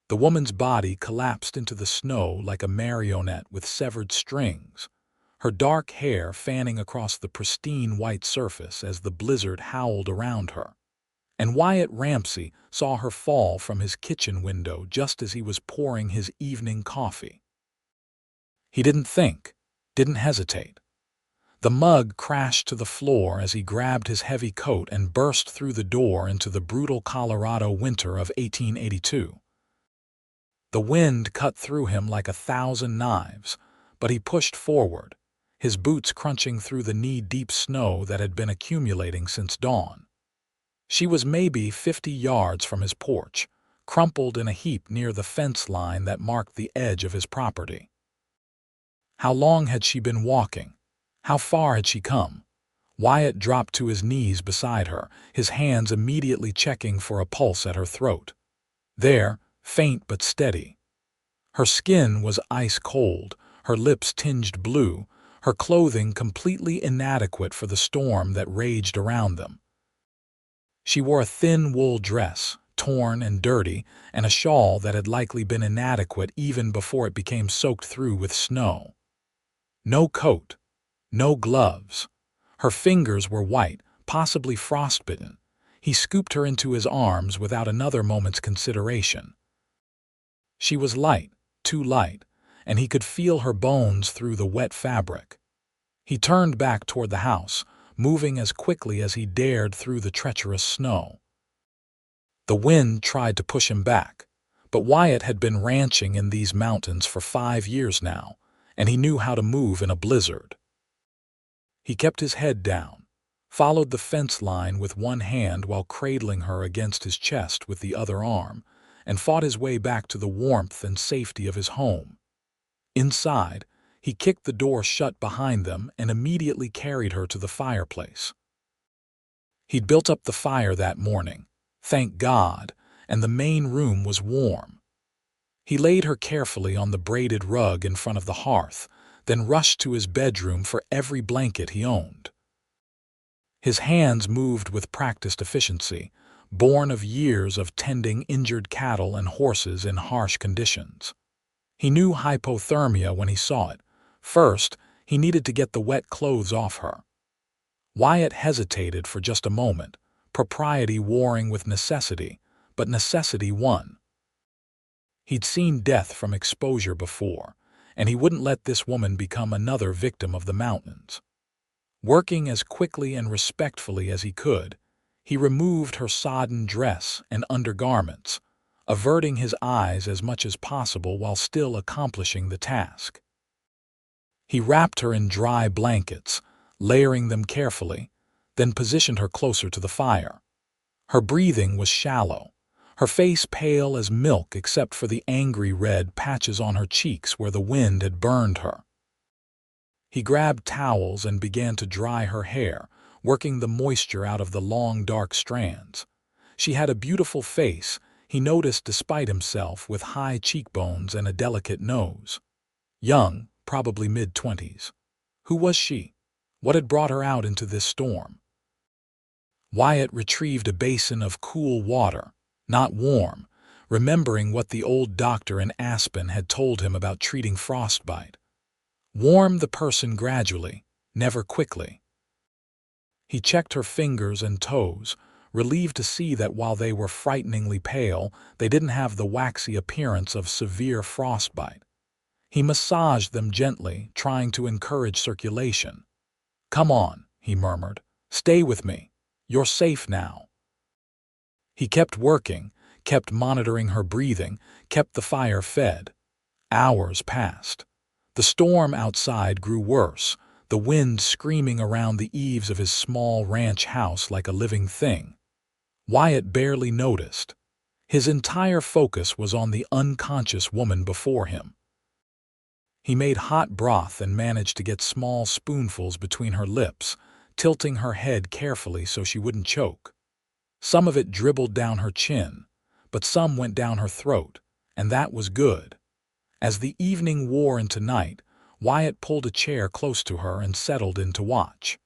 The woman's body collapsed into the snow like a marionette with severed strings, her dark hair fanning across the pristine white surface as the blizzard howled around her. And Wyatt Ramsey saw her fall from his kitchen window just as he was pouring his evening coffee. He didn't think, didn't hesitate. The mug crashed to the floor as he grabbed his heavy coat and burst through the door into the brutal Colorado winter of 1882. The wind cut through him like 1,000 knives, but he pushed forward, his boots crunching through the knee-deep snow that had been accumulating since dawn. She was maybe 50 yards from his porch, crumpled in a heap near the fence line that marked the edge of his property. How long had she been walking? How far had she come? Wyatt dropped to his knees beside her, his hands immediately checking for a pulse at her throat. There, faint but steady. Her skin was ice cold, her lips tinged blue, her clothing completely inadequate for the storm that raged around them. She wore a thin wool dress, torn and dirty, and a shawl that had likely been inadequate even before it became soaked through with snow. No coat, no gloves. Her fingers were white, possibly frostbitten. He scooped her into his arms without another moment's consideration. She was light, too light, and he could feel her bones through the wet fabric. He turned back toward the house, moving as quickly as he dared through the treacherous snow. The wind tried to push him back, but Wyatt had been ranching in these mountains for 5 years now, and he knew how to move in a blizzard. He kept his head down, followed the fence line with one hand while cradling her against his chest with the other arm, and fought his way back to the warmth and safety of his home. Inside, he kicked the door shut behind them and immediately carried her to the fireplace. He'd built up the fire that morning, thank God, and the main room was warm. He laid her carefully on the braided rug in front of the hearth, then rushed to his bedroom for every blanket he owned. His hands moved with practiced efficiency, born of years of tending injured cattle and horses in harsh conditions. He knew hypothermia when he saw it. First, he needed to get the wet clothes off her. Wyatt hesitated for just a moment, propriety warring with necessity, but necessity won. He'd seen death from exposure before, and he wouldn't let this woman become another victim of the mountains. Working as quickly and respectfully as he could, he removed her sodden dress and undergarments, averting his eyes as much as possible while still accomplishing the task. He wrapped her in dry blankets, layering them carefully, then positioned her closer to the fire. Her breathing was shallow, her face pale as milk except for the angry red patches on her cheeks where the wind had burned her. He grabbed towels and began to dry her hair, working the moisture out of the long, dark strands. She had a beautiful face, he noticed despite himself, with high cheekbones and a delicate nose. Young, probably mid-20s. Who was she? What had brought her out into this storm? Wyatt retrieved a basin of cool water, not warm, remembering what the old doctor in Aspen had told him about treating frostbite. Warm the person gradually, never quickly. He checked her fingers and toes, relieved to see that while they were frighteningly pale, they didn't have the waxy appearance of severe frostbite. He massaged them gently, trying to encourage circulation. "Come on," he murmured. "Stay with me. You're safe now." He kept working, kept monitoring her breathing, kept the fire fed. Hours passed. The storm outside grew worse, the wind screaming around the eaves of his small ranch house like a living thing. Wyatt barely noticed. His entire focus was on the unconscious woman before him. He made hot broth and managed to get small spoonfuls between her lips, tilting her head carefully so she wouldn't choke. Some of it dribbled down her chin, but some went down her throat, and that was good. As the evening wore into night, Wyatt pulled a chair close to her and settled in to watch.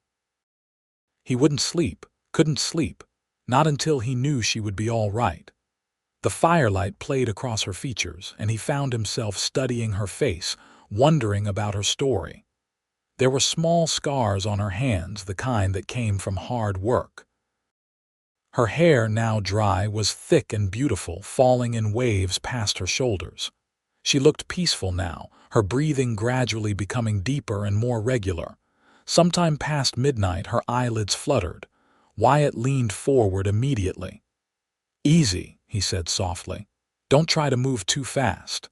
He wouldn't sleep, couldn't sleep, not until he knew she would be all right. The firelight played across her features, and he found himself studying her face, wondering about her story. There were small scars on her hands, the kind that came from hard work. Her hair, now dry, was thick and beautiful, falling in waves past her shoulders. She looked peaceful now, her breathing gradually becoming deeper and more regular. Sometime past midnight, her eyelids fluttered. Wyatt leaned forward immediately. "Easy," he said softly. "Don't try to move too fast."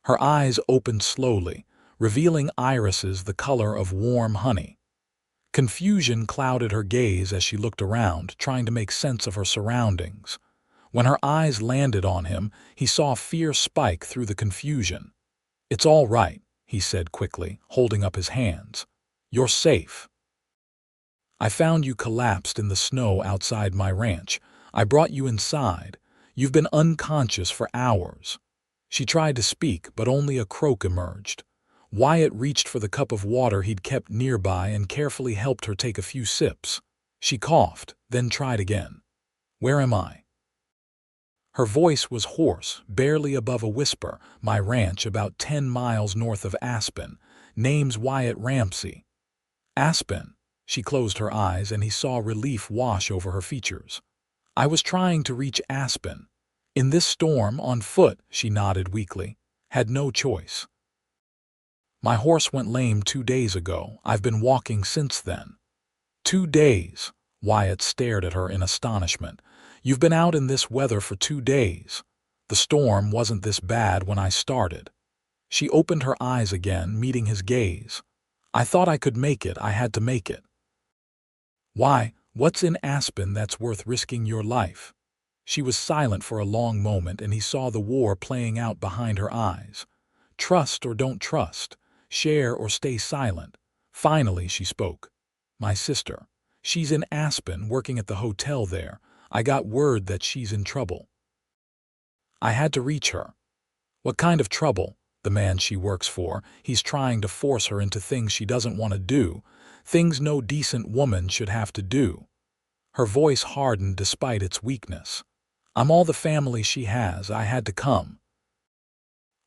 Her eyes opened slowly, revealing irises the color of warm honey. Confusion clouded her gaze as she looked around, trying to make sense of her surroundings. When her eyes landed on him, he saw fear spike through the confusion. "It's all right," he said quickly, holding up his hands. "You're safe. I found you collapsed in the snow outside my ranch. I brought you inside. You've been unconscious for hours." She tried to speak, but only a croak emerged. Wyatt reached for the cup of water he'd kept nearby and carefully helped her take a few sips. She coughed, then tried again. "Where am I?" Her voice was hoarse, barely above a whisper. "My ranch, about 10 miles north of Aspen. Name's Wyatt Ramsey." "Aspen." She closed her eyes, and he saw relief wash over her features. "I was trying to reach Aspen. In this storm, on foot," she nodded weakly. "Had no choice. My horse went lame 2 days ago. I've been walking since then." "2 days?" Wyatt stared at her in astonishment. "You've been out in this weather for 2 days. The storm wasn't this bad when I started." She opened her eyes again, meeting his gaze. "I thought I could make it. I had to make it." "Why, what's in Aspen that's worth risking your life?" She was silent for a long moment, and he saw the war playing out behind her eyes. Trust or don't trust, share or stay silent. Finally she spoke. "My sister. She's in Aspen, working at the hotel there. I got word that she's in trouble. I had to reach her." "What kind of trouble?" "The man she works for. He's trying to force her into things she doesn't want to do. Things no decent woman should have to do." Her voice hardened despite its weakness. "I'm all the family she has. I had to come."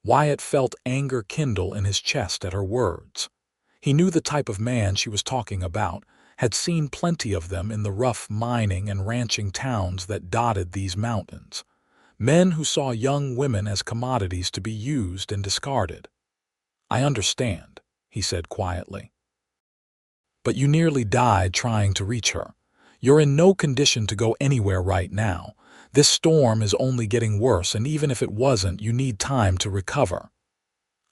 Wyatt felt anger kindle in his chest at her words. He knew the type of man she was talking about, had seen plenty of them in the rough mining and ranching towns that dotted these mountains. Men who saw young women as commodities to be used and discarded. "I understand," he said quietly. "But you nearly died trying to reach her. You're in no condition to go anywhere right now. This storm is only getting worse, and even if it wasn't, you need time to recover."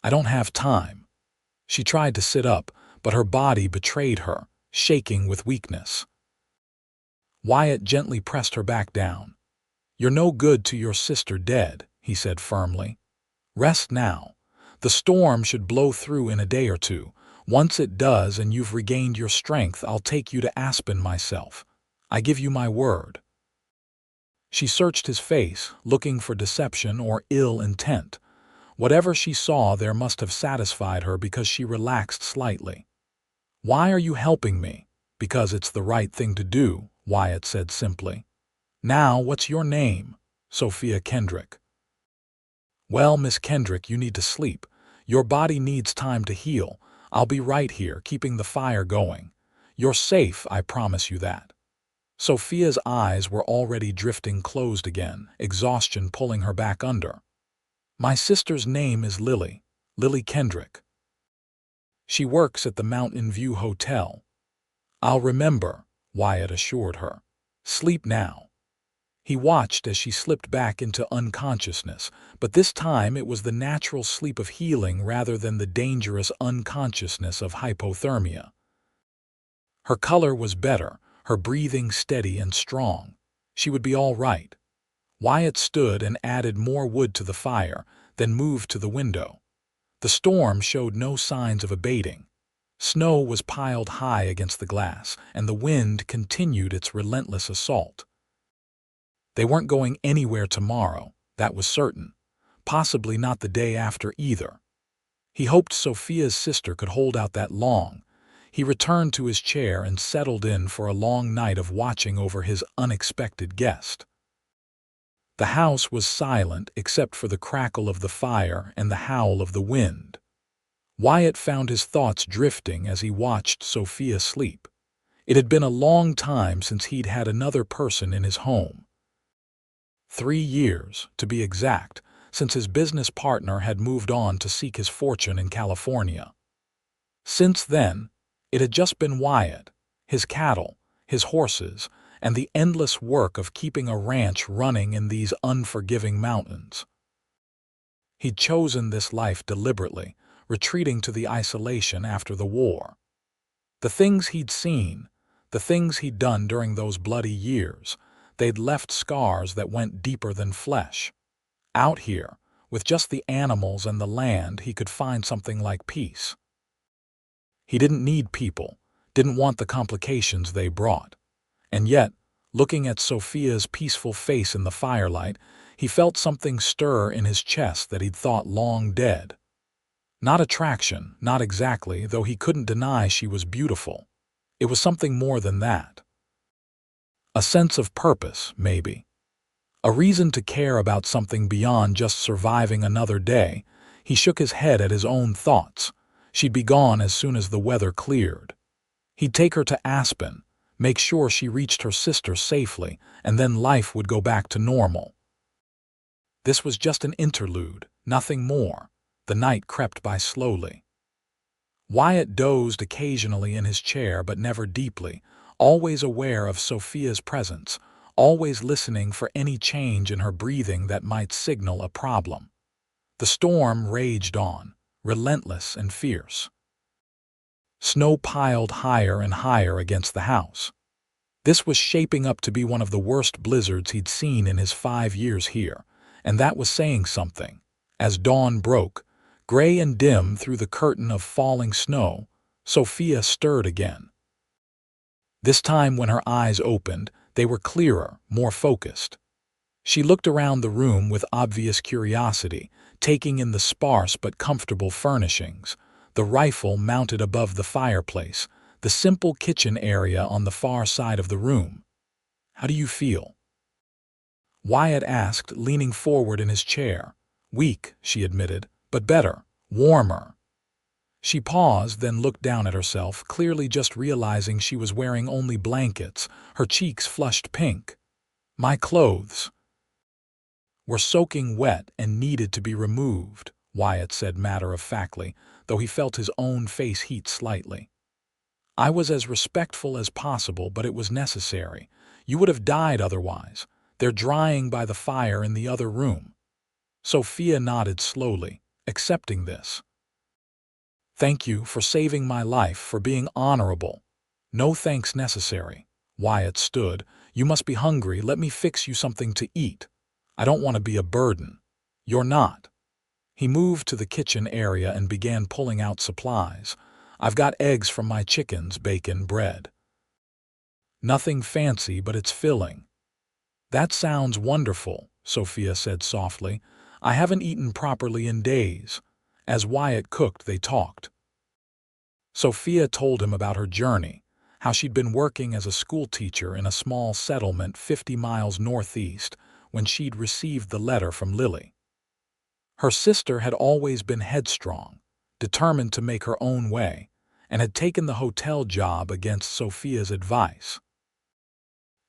"I don't have time." She tried to sit up, but her body betrayed her, shaking with weakness. Wyatt gently pressed her back down. "You're no good to your sister dead," he said firmly. "Rest now. The storm should blow through in a day or two. Once it does and you've regained your strength, I'll take you to Aspen myself. I give you my word." She searched his face, looking for deception or ill intent. Whatever she saw there must have satisfied her, because she relaxed slightly. "Why are you helping me?" "Because it's the right thing to do," Wyatt said simply. "Now, what's your name?" "Sophia Kendrick." "Well, Miss Kendrick, you need to sleep. Your body needs time to heal. I'll be right here, keeping the fire going. You're safe, I promise you that." Sophia's eyes were already drifting closed again, exhaustion pulling her back under. "My sister's name is Lily Kendrick. She works at the Mountain View Hotel." "I'll remember," Wyatt assured her. "Sleep now." He watched as she slipped back into unconsciousness, but this time it was the natural sleep of healing rather than the dangerous unconsciousness of hypothermia. Her color was better, her breathing steady and strong. She would be all right. Wyatt stood and added more wood to the fire, then moved to the window. The storm showed no signs of abating. Snow was piled high against the glass, and the wind continued its relentless assault. They weren't going anywhere tomorrow, that was certain. Possibly not the day after either. He hoped Sophia's sister could hold out that long. He returned to his chair and settled in for a long night of watching over his unexpected guest. The house was silent except for the crackle of the fire and the howl of the wind. Wyatt found his thoughts drifting as he watched Sophia sleep. It had been a long time since he'd had another person in his home. 3 years, to be exact, since his business partner had moved on to seek his fortune in California. Since then, it had just been Wyatt, his cattle, his horses, and the endless work of keeping a ranch running in these unforgiving mountains. He'd chosen this life deliberately, retreating to the isolation after the war. The things he'd seen, the things he'd done during those bloody years, they'd left scars that went deeper than flesh. Out here, with just the animals and the land, he could find something like peace. He didn't need people, didn't want the complications they brought. And yet, looking at Sophia's peaceful face in the firelight, he felt something stir in his chest that he'd thought long dead. Not attraction, not exactly, though he couldn't deny she was beautiful. It was something more than that. A sense of purpose, maybe. A reason to care about something beyond just surviving another day. He shook his head at his own thoughts. She'd be gone as soon as the weather cleared. He'd take her to Aspen, make sure she reached her sister safely, and then life would go back to normal. This was just an interlude, nothing more. The night crept by slowly. Wyatt dozed occasionally in his chair, but never deeply, always aware of Sophia's presence, always listening for any change in her breathing that might signal a problem. The storm raged on, relentless and fierce. Snow piled higher and higher against the house. This was shaping up to be one of the worst blizzards he'd seen in his 5 years here, and that was saying something. As dawn broke, gray and dim through the curtain of falling snow, Sophia stirred again. This time when her eyes opened, they were clearer, more focused. She looked around the room with obvious curiosity, taking in the sparse but comfortable furnishings, the rifle mounted above the fireplace, the simple kitchen area on the far side of the room. "How do you feel?" Wyatt asked, leaning forward in his chair. "Weak," she admitted, "but better, warmer." She paused, then looked down at herself, clearly just realizing she was wearing only blankets, her cheeks flushed pink. "My clothes were soaking wet and needed to be removed," Wyatt said matter-of-factly, though he felt his own face heat slightly. "I was as respectful as possible, but it was necessary. You would have died otherwise. They're drying by the fire in the other room." Sophia nodded slowly, accepting this. "Thank you for saving my life, for being honorable." "No thanks necessary." Wyatt stood. "You must be hungry. Let me fix you something to eat. I don't want to be a burden." "You're not." He moved to the kitchen area and began pulling out supplies. "I've got eggs from my chickens, bacon, bread. Nothing fancy, but it's filling." "That sounds wonderful," Sophia said softly. "I haven't eaten properly in days." As Wyatt cooked, they talked. Sophia told him about her journey, how she'd been working as a schoolteacher in a small settlement 50 miles northeast when she'd received the letter from Lily. Her sister had always been headstrong, determined to make her own way, and had taken the hotel job against Sophia's advice.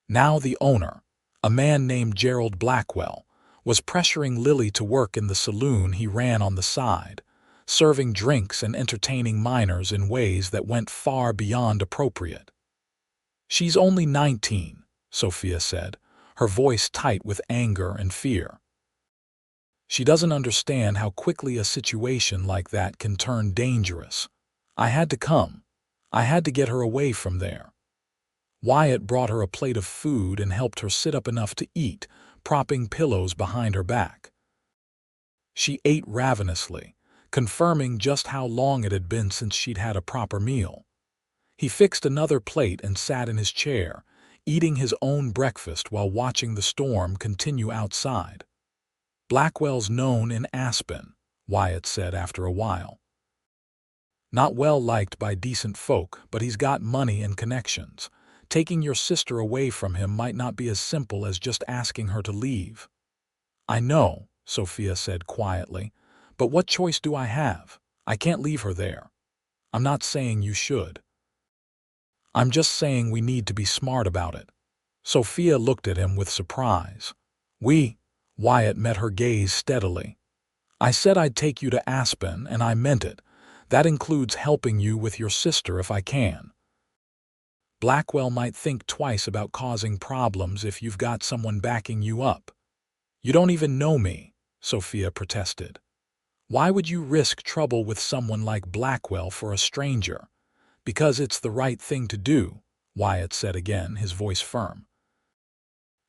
Now the owner, a man named Gerald Blackwell, was pressuring Lily to work in the saloon he ran on the side, serving drinks and entertaining minors in ways that went far beyond appropriate. "She's only 19, Sophia said, her voice tight with anger and fear. "She doesn't understand how quickly a situation like that can turn dangerous. I had to come. I had to get her away from there." Wyatt brought her a plate of food and helped her sit up enough to eat, propping pillows behind her back. She ate ravenously, confirming just how long it had been since she'd had a proper meal. He fixed another plate and sat in his chair, eating his own breakfast while watching the storm continue outside. "Blackwell's known in Aspen," Wyatt said after a while. "Not well liked by decent folk, but he's got money and connections. Taking your sister away from him might not be as simple as just asking her to leave." "I know," Sophia said quietly, "but what choice do I have? I can't leave her there. I'm not saying you should. I'm just saying we need to be smart about it." Sophia looked at him with surprise. Wyatt met her gaze steadily. "I said I'd take you to Aspen, and I meant it. That includes helping you with your sister if I can. Blackwell might think twice about causing problems if you've got someone backing you up." "You don't even know me," Sophia protested. "Why would you risk trouble with someone like Blackwell for a stranger?" "Because it's the right thing to do," Wyatt said again, his voice firm.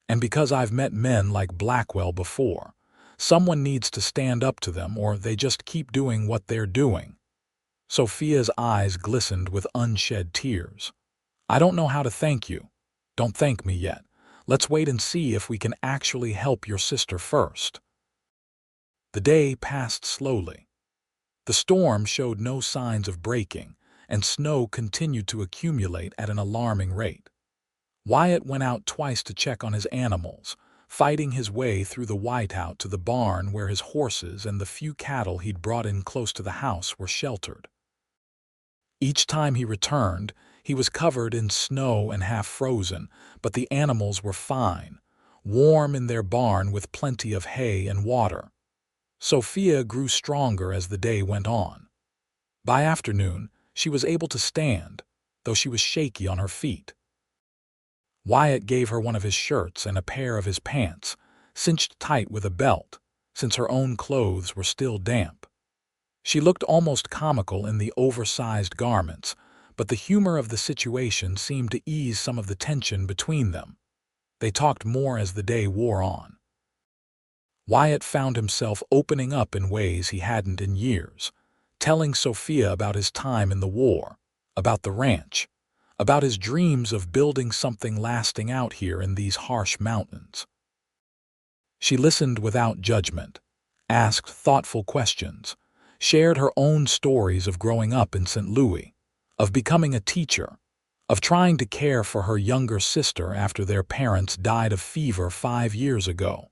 "And because I've met men like Blackwell before. Someone needs to stand up to them or they just keep doing what they're doing." Sophia's eyes glistened with unshed tears. "I don't know how to thank you." "Don't thank me yet. Let's wait and see if we can actually help your sister first." The day passed slowly. The storm showed no signs of breaking, and snow continued to accumulate at an alarming rate. Wyatt went out twice to check on his animals, fighting his way through the whiteout to the barn where his horses and the few cattle he'd brought in close to the house were sheltered. Each time he returned, he was covered in snow and half frozen, but the animals were fine, warm in their barn with plenty of hay and water. Sophia grew stronger as the day went on. By afternoon, she was able to stand, though she was shaky on her feet. Wyatt gave her one of his shirts and a pair of his pants, cinched tight with a belt, since her own clothes were still damp. She looked almost comical in the oversized garments, but the humor of the situation seemed to ease some of the tension between them. They talked more as the day wore on. Wyatt found himself opening up in ways he hadn't in years, telling Sophia about his time in the war, about the ranch, about his dreams of building something lasting out here in these harsh mountains. She listened without judgment, asked thoughtful questions, shared her own stories of growing up in St. Louis, of becoming a teacher, of trying to care for her younger sister after their parents died of fever 5 years ago.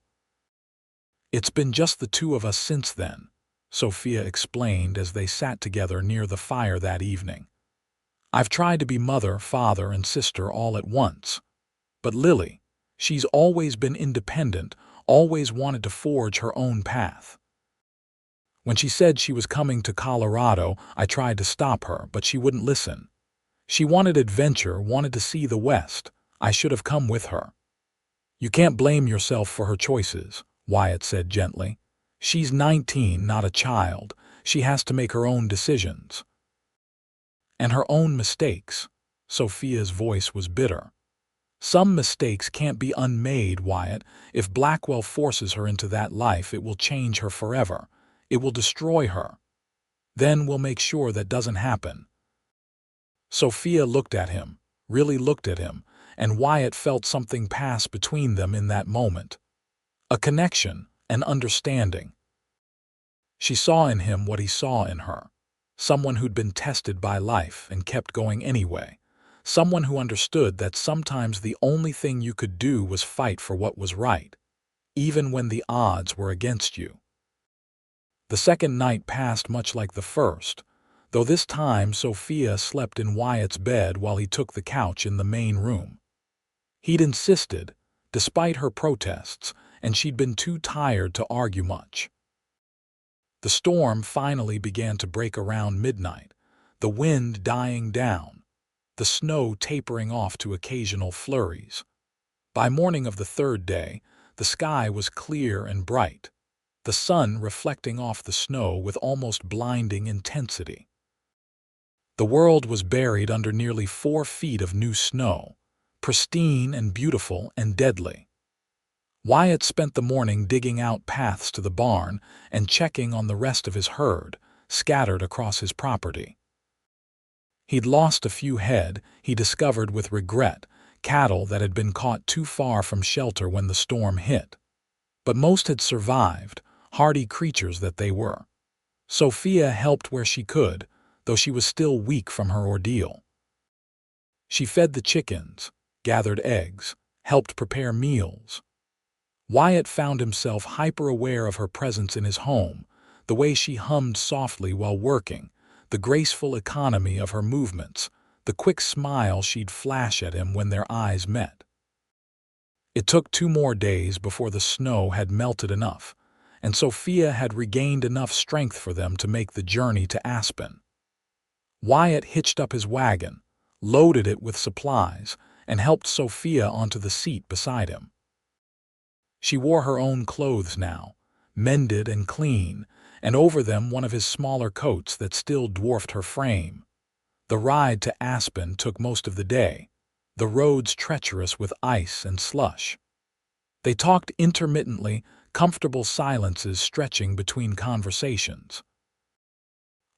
"It's been just the two of us since then," Sophia explained as they sat together near the fire that evening. "I've tried to be mother, father, and sister all at once. But Lily, she's always been independent, always wanted to forge her own path. When she said she was coming to Colorado, I tried to stop her, but she wouldn't listen. She wanted adventure, wanted to see the West. I should have come with her." "You can't blame yourself for her choices," Wyatt said gently. "She's 19, not a child. She has to make her own decisions. And her own mistakes." Sophia's voice was bitter. "Some mistakes can't be unmade, Wyatt. If Blackwell forces her into that life, it will change her forever. It will destroy her. Then we'll make sure that doesn't happen." Sophia looked at him, really looked at him, and Wyatt felt something pass between them in that moment. A connection, an understanding. She saw in him what he saw in her. Someone who'd been tested by life and kept going anyway. Someone who understood that sometimes the only thing you could do was fight for what was right, even when the odds were against you. The second night passed much like the first, though this time Sophia slept in Wyatt's bed while he took the couch in the main room. He'd insisted, despite her protests, and she'd been too tired to argue much. The storm finally began to break around midnight, the wind dying down, the snow tapering off to occasional flurries. By morning of the third day, the sky was clear and bright, the sun reflecting off the snow with almost blinding intensity. The world was buried under nearly 4 feet of new snow, pristine and beautiful and deadly. Wyatt spent the morning digging out paths to the barn and checking on the rest of his herd, scattered across his property. He'd lost a few head, he discovered with regret, cattle that had been caught too far from shelter when the storm hit. But most had survived, hardy creatures that they were. Sophia helped where she could, though she was still weak from her ordeal. She fed the chickens, gathered eggs, helped prepare meals. Wyatt found himself hyper-aware of her presence in his home, the way she hummed softly while working, the graceful economy of her movements, the quick smile she'd flash at him when their eyes met. It took 2 more days before the snow had melted enough, and Sophia had regained enough strength for them to make the journey to Aspen. Wyatt hitched up his wagon, loaded it with supplies, and helped Sophia onto the seat beside him. She wore her own clothes now, mended and clean, and over them one of his smaller coats that still dwarfed her frame. The ride to Aspen took most of the day, the roads treacherous with ice and slush. They talked intermittently, comfortable silences stretching between conversations.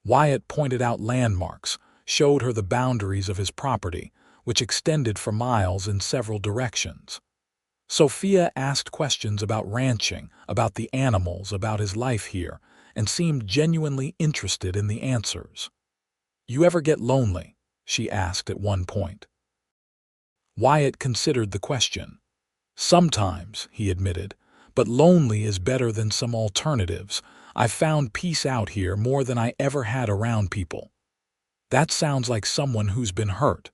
Wyatt pointed out landmarks, showed her the boundaries of his property, which extended for miles in several directions. Sophia asked questions about ranching, about the animals, about his life here, and seemed genuinely interested in the answers. "You ever get lonely?" she asked at one point. Wyatt considered the question. "Sometimes," he admitted, "but lonely is better than some alternatives. I've found peace out here more than I ever had around people." "That sounds like someone who's been hurt."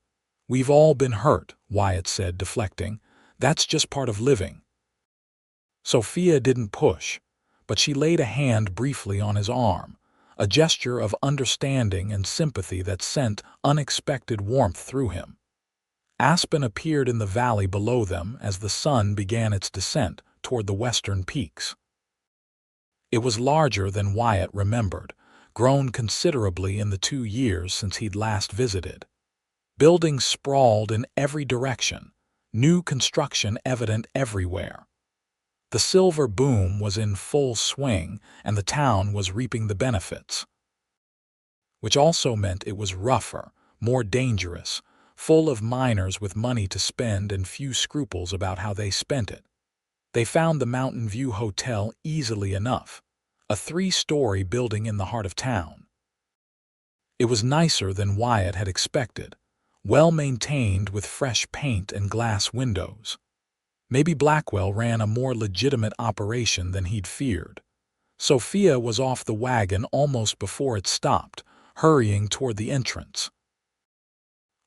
"We've all been hurt," Wyatt said, deflecting. "That's just part of living." Sophia didn't push, but she laid a hand briefly on his arm, a gesture of understanding and sympathy that sent unexpected warmth through him. Aspen appeared in the valley below them as the sun began its descent toward the western peaks. It was larger than Wyatt remembered, grown considerably in the 2 years since he'd last visited. Buildings sprawled in every direction, new construction evident everywhere. The silver boom was in full swing, and the town was reaping the benefits. Which also meant it was rougher, more dangerous, full of miners with money to spend and few scruples about how they spent it. They found the Mountain View Hotel easily enough, a 3-story building in the heart of town. It was nicer than Wyatt had expected, well-maintained with fresh paint and glass windows. Maybe Blackwell ran a more legitimate operation than he'd feared. Sophia was off the wagon almost before it stopped, hurrying toward the entrance.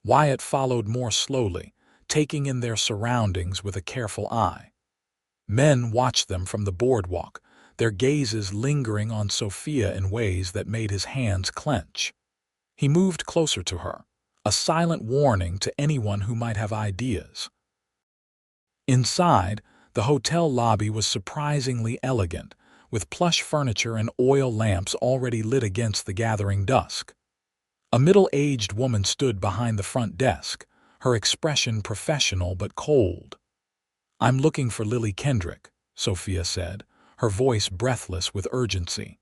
Wyatt followed more slowly, taking in their surroundings with a careful eye. Men watched them from the boardwalk, their gazes lingering on Sophia in ways that made his hands clench. He moved closer to her, a silent warning to anyone who might have ideas. Inside, the hotel lobby was surprisingly elegant, with plush furniture and oil lamps already lit against the gathering dusk. A middle-aged woman stood behind the front desk, her expression professional but cold. "I'm looking for Lily Kendrick," Sophia said, her voice breathless with urgency.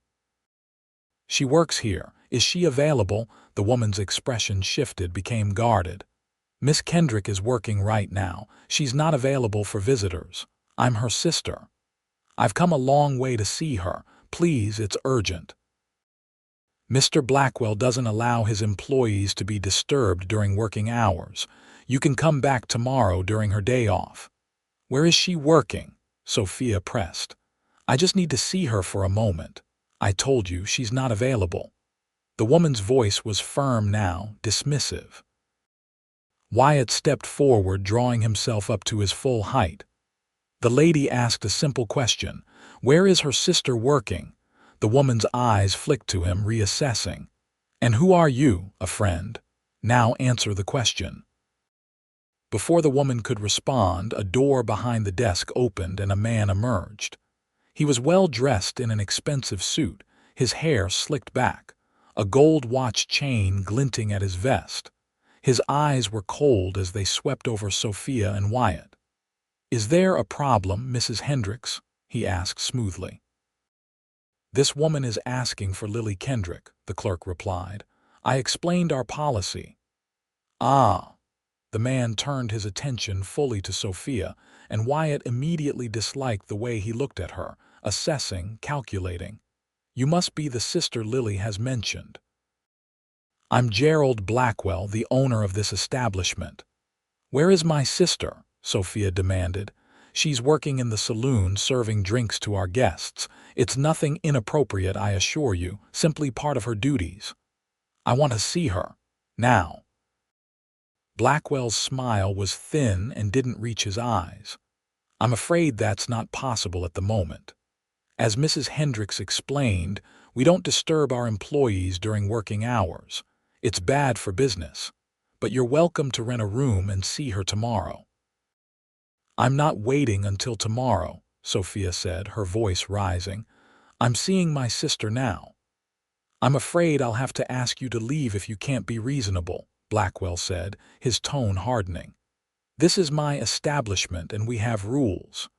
"She works here. Is she available?" The woman's expression shifted, became guarded. "Miss Kendrick is working right now. She's not available for visitors. I'm her sister. I've come a long way to see her. Please, it's urgent. Mr. Blackwell doesn't allow his employees to be disturbed during working hours. You can come back tomorrow during her day off." "Where is she working?" Sophia pressed. "I just need to see her for a moment. I told you she's not available." The woman's voice was firm now, dismissive. Wyatt stepped forward, drawing himself up to his full height. The lady asked a simple question. "Where is her sister working?" The woman's eyes flicked to him, reassessing. "And who are you? A friend? Now answer the question." Before the woman could respond, a door behind the desk opened and a man emerged. He was well dressed in an expensive suit, his hair slicked back, a gold watch chain glinting at his vest. His eyes were cold as they swept over Sophia and Wyatt. "Is there a problem, Mrs. Hendricks?" he asked smoothly. "This woman is asking for Lily Kendrick," the clerk replied. "I explained our policy." "Ah." The man turned his attention fully to Sophia, and Wyatt immediately disliked the way he looked at her, assessing, calculating. "You must be the sister Lily has mentioned." "I'm Gerald Blackwell, the owner of this establishment." "Where is my sister?" Sophia demanded. She's working in the saloon serving drinks to our guests. It's nothing inappropriate, I assure you, simply part of her duties. I want to see her. Now." Blackwell's smile was thin and didn't reach his eyes. "I'm afraid that's not possible at the moment. As Mrs. Hendricks explained, we don't disturb our employees during working hours. It's bad for business. But you're welcome to rent a room and see her tomorrow." "I'm not waiting until tomorrow," Sophia said, her voice rising. "I'm seeing my sister now." "I'm afraid I'll have to ask you to leave if you can't be reasonable," Blackwell said, his tone hardening. "This is my establishment and we have rules."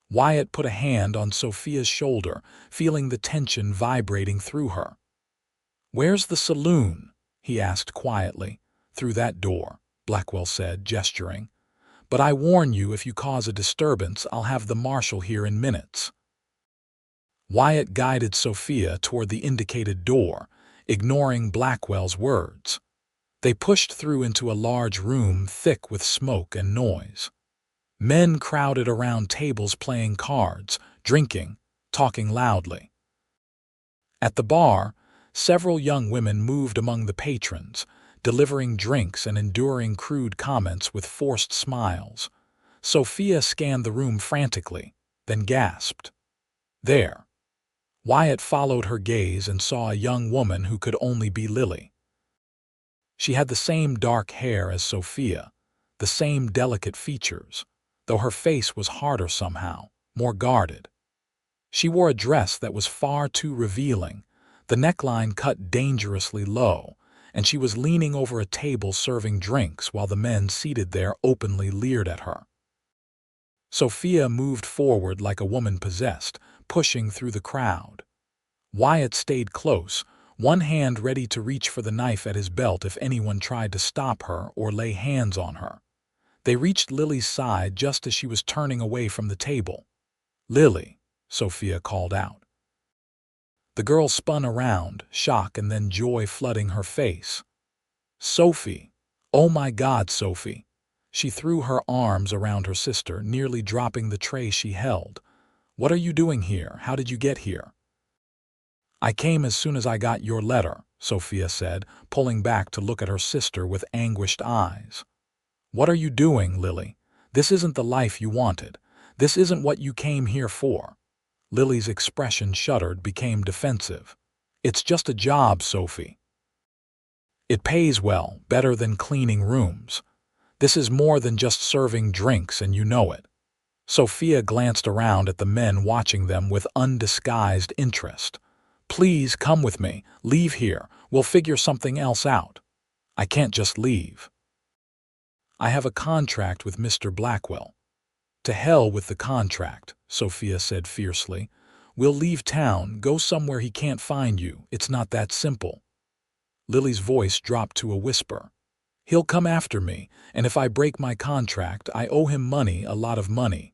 Wyatt put a hand on Sophia's shoulder, feeling the tension vibrating through her. "Where's the saloon?" he asked quietly. "Through that door," Blackwell said, gesturing. "But I warn you, if you cause a disturbance, I'll have the marshal here in minutes." Wyatt guided Sophia toward the indicated door, ignoring Blackwell's words. They pushed through into a large room thick with smoke and noise. Men crowded around tables playing cards, drinking, talking loudly. At the bar, several young women moved among the patrons, delivering drinks and enduring crude comments with forced smiles. Sophia scanned the room frantically, then gasped. There. Wyatt followed her gaze and saw a young woman who could only be Lily. She had the same dark hair as Sophia, the same delicate features, though her face was harder somehow, more guarded. She wore a dress that was far too revealing, the neckline cut dangerously low, and she was leaning over a table serving drinks while the men seated there openly leered at her. Sophia moved forward like a woman possessed, pushing through the crowd. Wyatt stayed close, one hand ready to reach for the knife at his belt if anyone tried to stop her or lay hands on her. They reached Lily's side just as she was turning away from the table. "Lily," Sophia called out. The girl spun around, shock and then joy flooding her face. "Sophie! Oh my God, Sophie!" She threw her arms around her sister, nearly dropping the tray she held. "What are you doing here? How did you get here?" "I came as soon as I got your letter," Sophia said, pulling back to look at her sister with anguished eyes. "What are you doing, Lily? This isn't the life you wanted. This isn't what you came here for." Lily's expression shuddered, became defensive. "It's just a job, Sophie. It pays well, better than cleaning rooms. This is more than just serving drinks, and you know it." Sophia glanced around at the men watching them with undisguised interest. "Please come with me. Leave here. We'll figure something else out." "I can't just leave. I have a contract with Mr. Blackwell." "To hell with the contract," Sophia said fiercely. "We'll leave town, go somewhere he can't find you. It's not that simple." Lily's voice dropped to a whisper. "He'll come after me, and if I break my contract, I owe him money, a lot of money."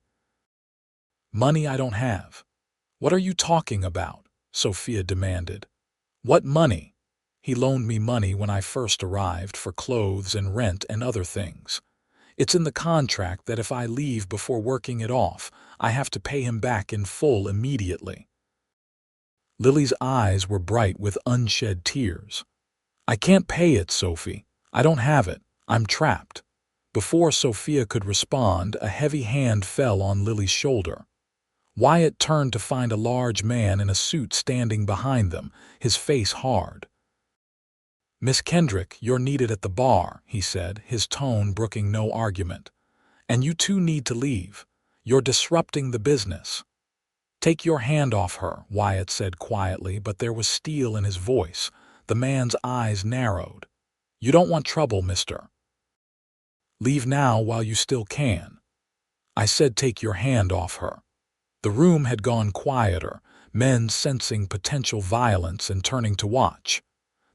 "Money I don't have." "What are you talking about?" Sophia demanded. "What money?" "He loaned me money when I first arrived for clothes and rent and other things. It's in the contract that if I leave before working it off, I have to pay him back in full immediately." Lily's eyes were bright with unshed tears. "I can't pay it, Sophie. I don't have it. I'm trapped." Before Sophia could respond, a heavy hand fell on Lily's shoulder. Wyatt turned to find a large man in a suit standing behind them, his face hard. "Miss Kendrick, you're needed at the bar," he said, his tone brooking no argument. "And you two need to leave. You're disrupting the business." "Take your hand off her," Wyatt said quietly, but there was steel in his voice. The man's eyes narrowed. "You don't want trouble, mister. Leave now while you still can." "I said take your hand off her." The room had gone quieter, men sensing potential violence and turning to watch.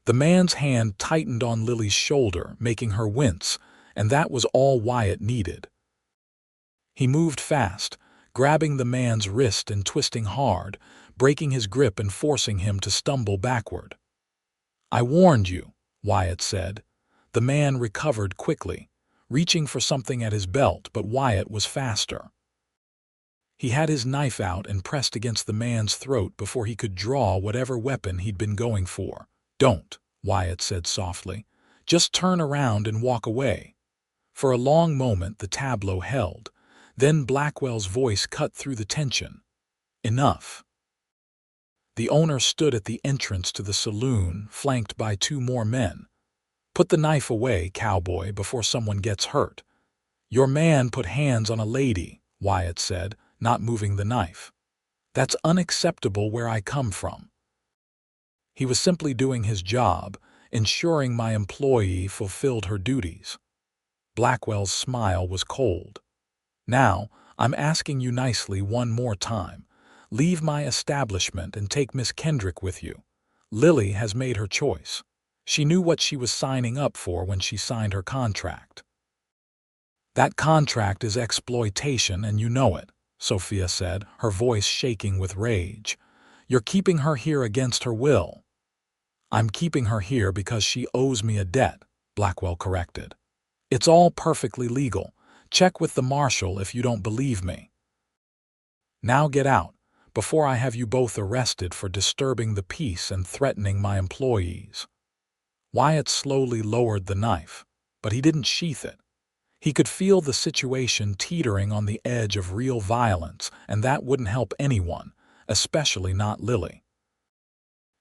The man's hand tightened on Lily's shoulder, making her wince, and that was all Wyatt needed. He moved fast, grabbing the man's wrist and twisting hard, breaking his grip and forcing him to stumble backward. "I warned you," Wyatt said. The man recovered quickly, reaching for something at his belt, but Wyatt was faster. He had his knife out and pressed against the man's throat before he could draw whatever weapon he'd been going for. "Don't," Wyatt said softly. "Just turn around and walk away." For a long moment the tableau held. Then Blackwell's voice cut through the tension. "Enough." The owner stood at the entrance to the saloon, flanked by two more men. "Put the knife away, Cowboy, before someone gets hurt." "Your man put hands on a lady," Wyatt said, not moving the knife. "That's unacceptable where I come from." He was simply doing his job, ensuring my employee fulfilled her duties. Blackwell's smile was cold. "Now, I'm asking you nicely one more time. Leave my establishment and take Miss Kendrick with you. Lily has made her choice. She knew what she was signing up for when she signed her contract." "That contract is exploitation, and you know it," Sophia said, her voice shaking with rage. "You're keeping her here against her will." "I'm keeping her here because she owes me a debt," Blackwell corrected. "It's all perfectly legal. Check with the marshal if you don't believe me. Now get out, before I have you both arrested for disturbing the peace and threatening my employees." Wyatt slowly lowered the knife, but he didn't sheath it. He could feel the situation teetering on the edge of real violence, and that wouldn't help anyone, especially not Lily.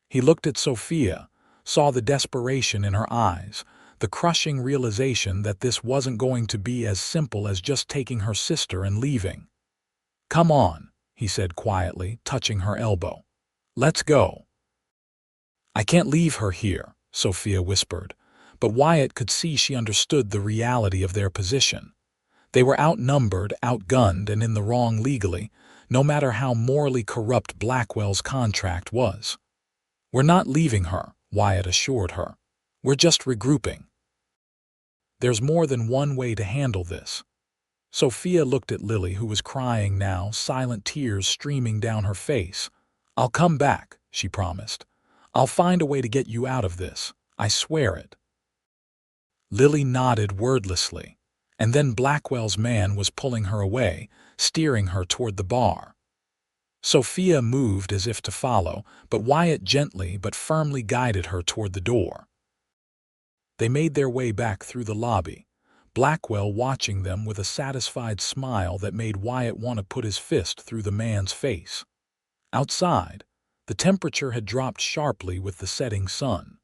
He looked at Sophia, saw the desperation in her eyes, the crushing realization that this wasn't going to be as simple as just taking her sister and leaving. "Come on," he said quietly, touching her elbow. "Let's go." "I can't leave her here," Sophia whispered, but Wyatt could see she understood the reality of their position. They were outnumbered, outgunned, and in the wrong legally, no matter how morally corrupt Blackwell's contract was. "We're not leaving her," Wyatt assured her. "We're just regrouping. There's more than one way to handle this." Sophia looked at Lily, who was crying now, silent tears streaming down her face. "I'll come back," she promised. "I'll find a way to get you out of this. I swear it." Lily nodded wordlessly, and then Blackwell's man was pulling her away, steering her toward the bar. Sophia moved as if to follow, but Wyatt gently but firmly guided her toward the door. They made their way back through the lobby, Blackwell watching them with a satisfied smile that made Wyatt want to put his fist through the man's face. Outside, the temperature had dropped sharply with the setting sun.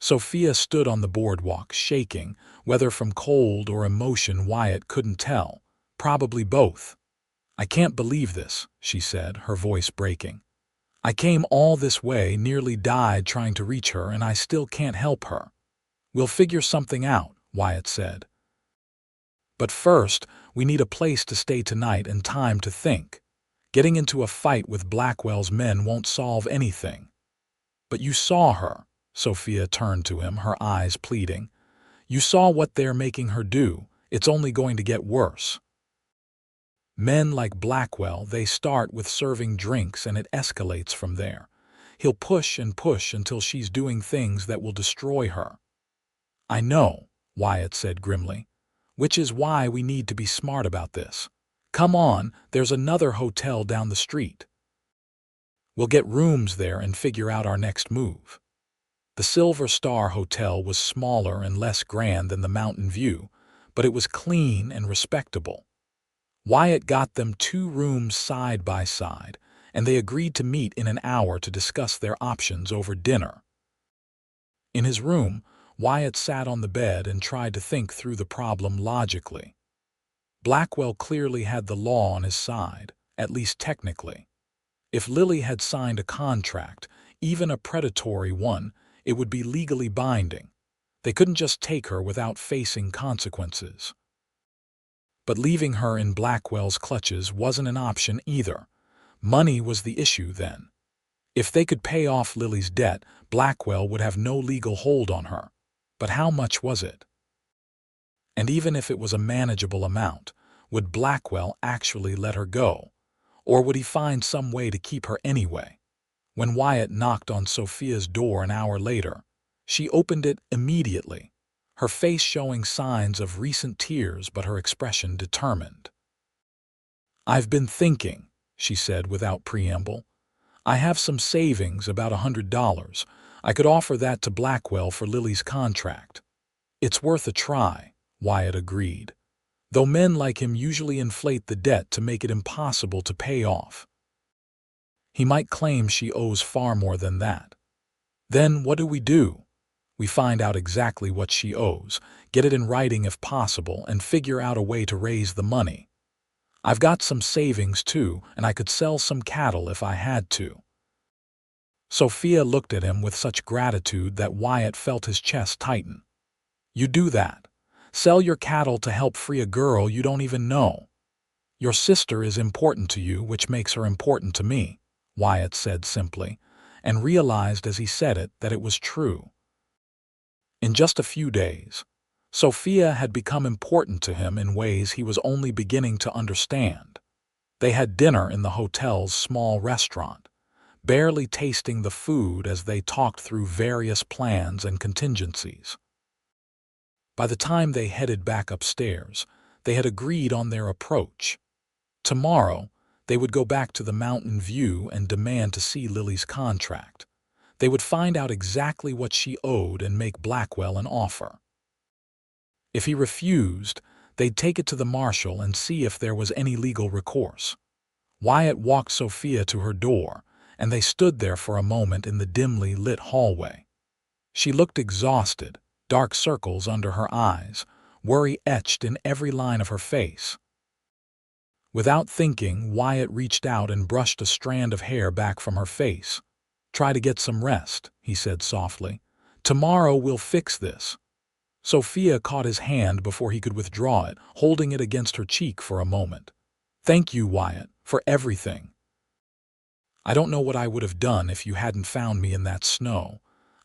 Sophia stood on the boardwalk, shaking, whether from cold or emotion Wyatt couldn't tell, probably both. "I can't believe this," she said, her voice breaking. "I came all this way, nearly died trying to reach her, and I still can't help her." "We'll figure something out," Wyatt said. "But first, we need a place to stay tonight and time to think. Getting into a fight with Blackwell's men won't solve anything." "But you saw her." Sophia turned to him, her eyes pleading. "You saw what they're making her do. It's only going to get worse." Men like Blackwell, they start with serving drinks and it escalates from there. He'll push and push until she's doing things that will destroy her. "I know," Wyatt said grimly, "which is why we need to be smart about this. Come on, there's another hotel down the street. We'll get rooms there and figure out our next move." The Silver Star Hotel was smaller and less grand than the Mountain View, but it was clean and respectable. Wyatt got them 2 rooms side by side, and they agreed to meet in an hour to discuss their options over dinner. In his room, Wyatt sat on the bed and tried to think through the problem logically. Blackwell clearly had the law on his side, at least technically. If Lily had signed a contract, even a predatory one, it would be legally binding. They couldn't just take her without facing consequences. But leaving her in Blackwell's clutches wasn't an option either. Money was the issue then. If they could pay off Lily's debt, Blackwell would have no legal hold on her. But how much was it? And even if it was a manageable amount, would Blackwell actually let her go? Or would he find some way to keep her anyway? When Wyatt knocked on Sophia's door an hour later, she opened it immediately. her face showing signs of recent tears but her expression determined. "I've been thinking," she said without preamble. "I have some savings, about $100. I could offer that to Blackwell for Lily's contract." "It's worth a try," Wyatt agreed, though men like him usually inflate the debt to make it impossible to pay off. He might claim she owes far more than that. Then what do? We find out exactly what she owes, get it in writing if possible, and figure out a way to raise the money. I've got some savings too, and I could sell some cattle if I had to. Sophia looked at him with such gratitude that Wyatt felt his chest tighten. "You do that? Sell your cattle to help free a girl you don't even know?" "Your sister is important to you, which makes her important to me," Wyatt said simply, and realized as he said it that it was true. In just a few days, Sophia had become important to him in ways he was only beginning to understand. They had dinner in the hotel's small restaurant, barely tasting the food as they talked through various plans and contingencies. By the time they headed back upstairs, they had agreed on their approach. Tomorrow, they would go back to the Mountain View and demand to see Lily's contract. They would find out exactly what she owed and make Blackwell an offer. If he refused, they'd take it to the marshal and see if there was any legal recourse. Wyatt walked Sophia to her door, and they stood there for a moment in the dimly lit hallway. She looked exhausted, dark circles under her eyes, worry etched in every line of her face. Without thinking, Wyatt reached out and brushed a strand of hair back from her face. "Try to get some rest," he said softly. "Tomorrow we'll fix this." Sophia caught his hand before he could withdraw it, holding it against her cheek for a moment. "Thank you, Wyatt, for everything. I don't know what I would have done if you hadn't found me in that snow.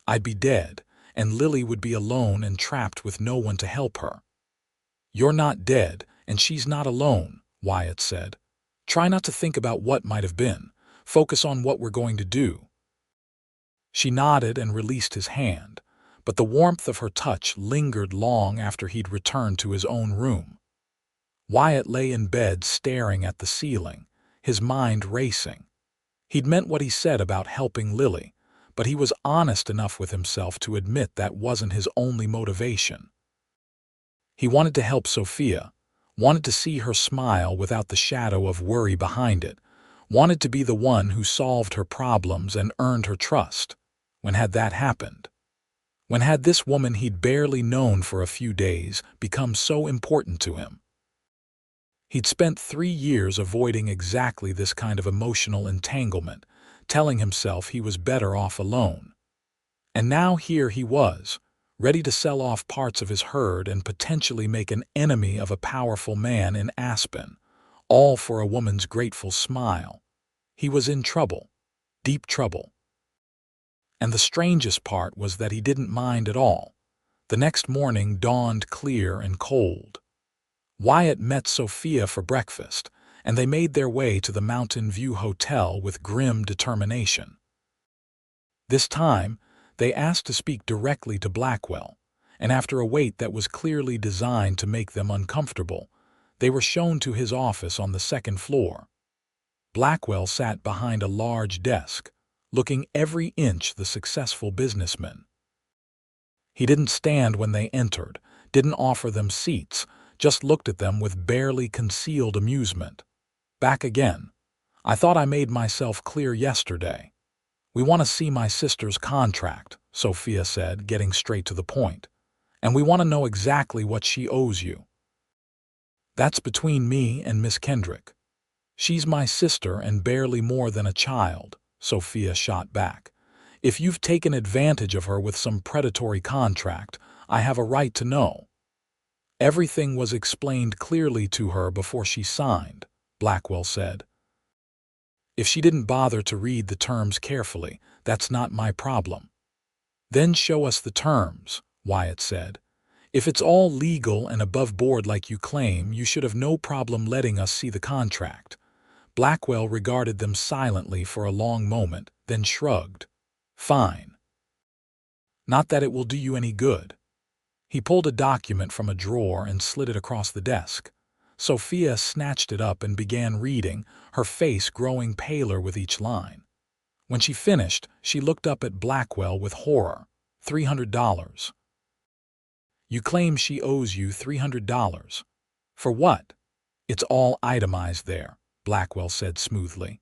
I'd be dead, and Lily would be alone and trapped with no one to help her." "You're not dead, and she's not alone," Wyatt said. "Try not to think about what might have been. Focus on what we're going to do." She nodded and released his hand, but the warmth of her touch lingered long after he'd returned to his own room. Wyatt lay in bed staring at the ceiling, his mind racing. He'd meant what he said about helping Lily, but he was honest enough with himself to admit that wasn't his only motivation. He wanted to help Sophia, wanted to see her smile without the shadow of worry behind it, wanted to be the one who solved her problems and earned her trust. When had that happened? When had this woman he'd barely known for a few days become so important to him? He'd spent 3 years avoiding exactly this kind of emotional entanglement, telling himself he was better off alone. And now here he was, ready to sell off parts of his herd and potentially make an enemy of a powerful man in Aspen, all for a woman's grateful smile. He was in trouble, deep trouble. And the strangest part was that he didn't mind at all. The next morning dawned clear and cold. Wyatt met Sophia for breakfast, and they made their way to the Mountain View Hotel with grim determination. This time, they asked to speak directly to Blackwell, and after a wait that was clearly designed to make them uncomfortable, they were shown to his office on the second floor. Blackwell sat behind a large desk, looking every inch the successful businessman. He didn't stand when they entered, didn't offer them seats, just looked at them with barely concealed amusement. "Back again. I thought I made myself clear yesterday. We want to see my sister's contract," Sophia said, getting straight to the point. "And we want to know exactly what she owes you." "That's between me and Miss Kendrick. She's my sister and barely more than a child," Sophia shot back. "If you've taken advantage of her with some predatory contract, I have a right to know." "Everything was explained clearly to her before she signed," Blackwell said. "If she didn't bother to read the terms carefully, that's not my problem." "Then show us the terms," Wyatt said. "If it's all legal and above board like you claim, you should have no problem letting us see the contract." Blackwell regarded them silently for a long moment, then shrugged. "Fine. Not that it will do you any good." He pulled a document from a drawer and slid it across the desk. Sophia snatched it up and began reading, her face growing paler with each line. When she finished, she looked up at Blackwell with horror. $300. You claim she owes you $300. For what? It's all itemized there, Blackwell said smoothly.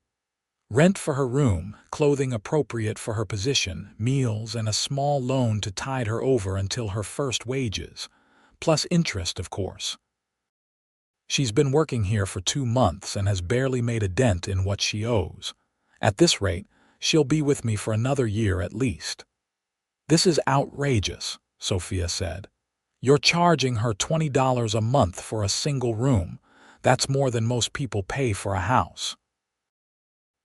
Rent for her room, clothing appropriate for her position, meals, and a small loan to tide her over until her first wages. Plus interest, of course. She's been working here for 2 months and has barely made a dent in what she owes. At this rate, she'll be with me for another year at least. This is outrageous, Sophia said. You're charging her $20 a month for a single room. That's more than most people pay for a house.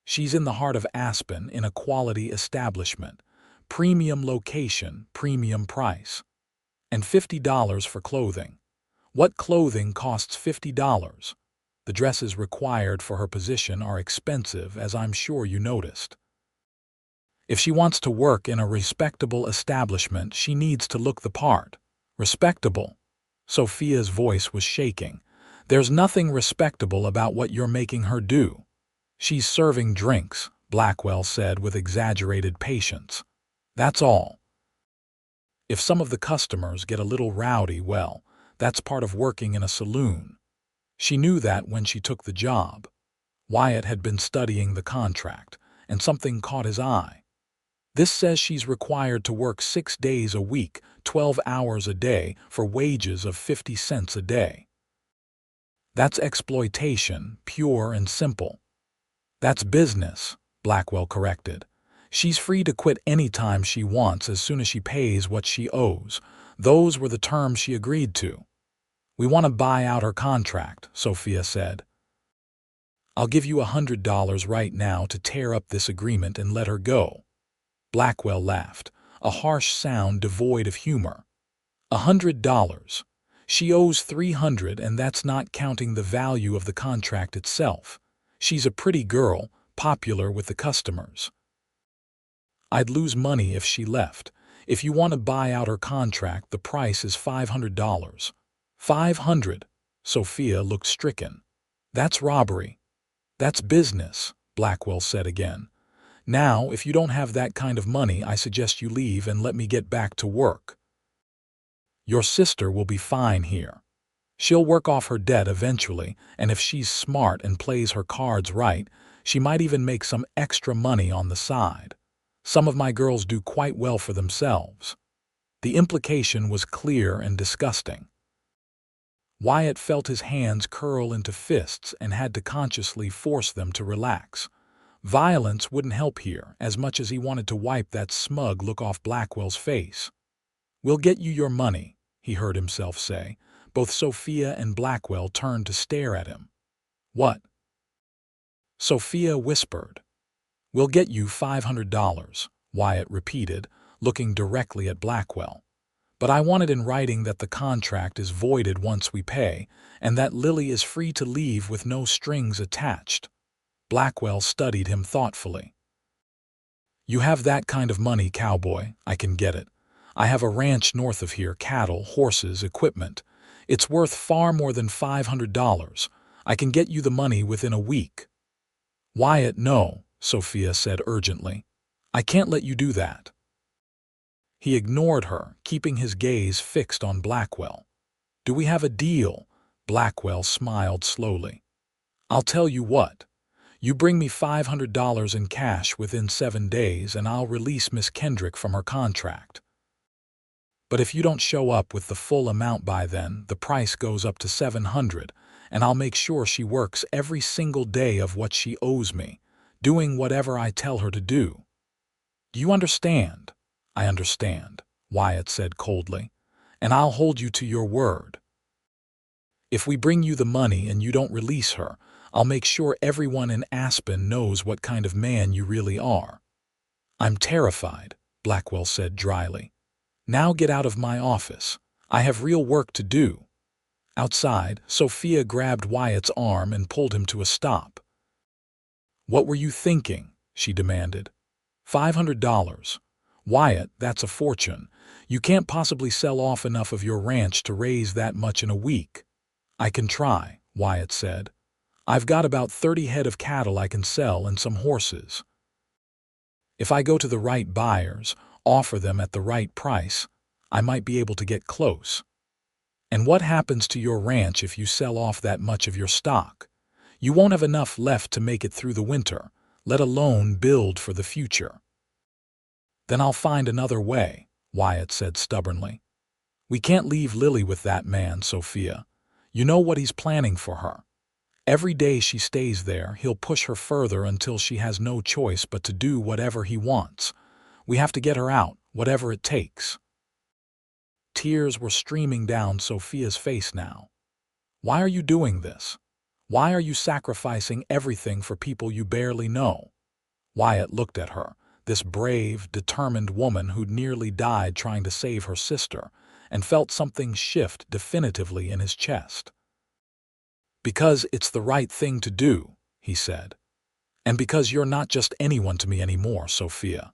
She's in the heart of Aspen in a quality establishment. Premium location, premium price. And $50 for clothing. What clothing costs $50? The dresses required for her position are expensive, as I'm sure you noticed. If she wants to work in a respectable establishment, she needs to look the part. Respectable? Sophia's voice was shaking. There's nothing respectable about what you're making her do. She's serving drinks, Blackwell said with exaggerated patience. That's all. If some of the customers get a little rowdy, well, that's part of working in a saloon. She knew that when she took the job. Wyatt had been studying the contract, and something caught his eye. This says she's required to work 6 days a week, 12 hours a day, for wages of 50 cents a day. That's exploitation, pure and simple. That's business, Blackwell corrected. She's free to quit any time she wants as soon as she pays what she owes. Those were the terms she agreed to. We want to buy out her contract, Sophia said. I'll give you $100 right now to tear up this agreement and let her go. Blackwell laughed, a harsh sound devoid of humor. $100. She owes $300, and that's not counting the value of the contract itself. She's a pretty girl, popular with the customers. I'd lose money if she left. If you want to buy out her contract, the price is $500. $500? Sophia looked stricken. That's robbery. That's business, Blackwell said again. Now, if you don't have that kind of money, I suggest you leave and let me get back to work. Your sister will be fine here. She'll work off her debt eventually, and if she's smart and plays her cards right, she might even make some extra money on the side. Some of my girls do quite well for themselves. The implication was clear and disgusting. Wyatt felt his hands curl into fists and had to consciously force them to relax. Violence wouldn't help here, as much as he wanted to wipe that smug look off Blackwell's face. We'll get you your money, he heard himself say. Both Sophia and Blackwell turned to stare at him. What? Sophia whispered. We'll get you $500, Wyatt repeated, looking directly at Blackwell. But I want it in writing that the contract is voided once we pay, and that Lily is free to leave with no strings attached. Blackwell studied him thoughtfully. You have that kind of money, Cowboy. I can get it. I have a ranch north of here, cattle, horses, equipment. It's worth far more than $500. I can get you the money within a week. Wyatt, no, Sophia said urgently. I can't let you do that. He ignored her, keeping his gaze fixed on Blackwell. Do we have a deal? Blackwell smiled slowly. I'll tell you what. You bring me $500 in cash within 7 days and I'll release Miss Kendrick from her contract. But if you don't show up with the full amount by then, the price goes up to $700, and I'll make sure she works every single day of what she owes me, doing whatever I tell her to do. Do you understand? I understand, Wyatt said coldly, and I'll hold you to your word. If we bring you the money and you don't release her, I'll make sure everyone in Aspen knows what kind of man you really are. I'm terrified, Blackwell said dryly. Now get out of my office. I have real work to do. Outside, Sophia grabbed Wyatt's arm and pulled him to a stop. What were you thinking? She demanded. $500. Wyatt, that's a fortune. You can't possibly sell off enough of your ranch to raise that much in a week. I can try, Wyatt said. I've got about 30 head of cattle I can sell and some horses. If I go to the right buyers, offer them at the right price, I might be able to get close. And what happens to your ranch if you sell off that much of your stock? You won't have enough left to make it through the winter, let alone build for the future. Then I'll find another way, Wyatt said stubbornly. We can't leave Lily with that man, Sophia. You know what he's planning for her. Every day she stays there, he'll push her further until she has no choice but to do whatever he wants. We have to get her out, whatever it takes. Tears were streaming down Sophia's face now. Why are you doing this? Why are you sacrificing everything for people you barely know? Wyatt looked at her, this brave, determined woman who'd nearly died trying to save her sister, and felt something shift definitively in his chest. Because it's the right thing to do, he said. And because you're not just anyone to me anymore, Sophia.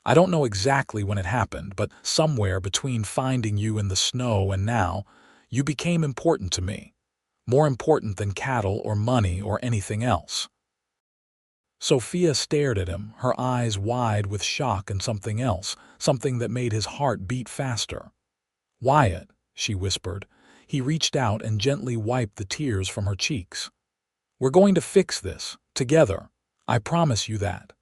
I don't know exactly when it happened, but somewhere between finding you in the snow and now, you became important to me. More important than cattle or money or anything else. Sophia stared at him, her eyes wide with shock and something else, something that made his heart beat faster. Wyatt, she whispered. He reached out and gently wiped the tears from her cheeks. We're going to fix this, together. I promise you that.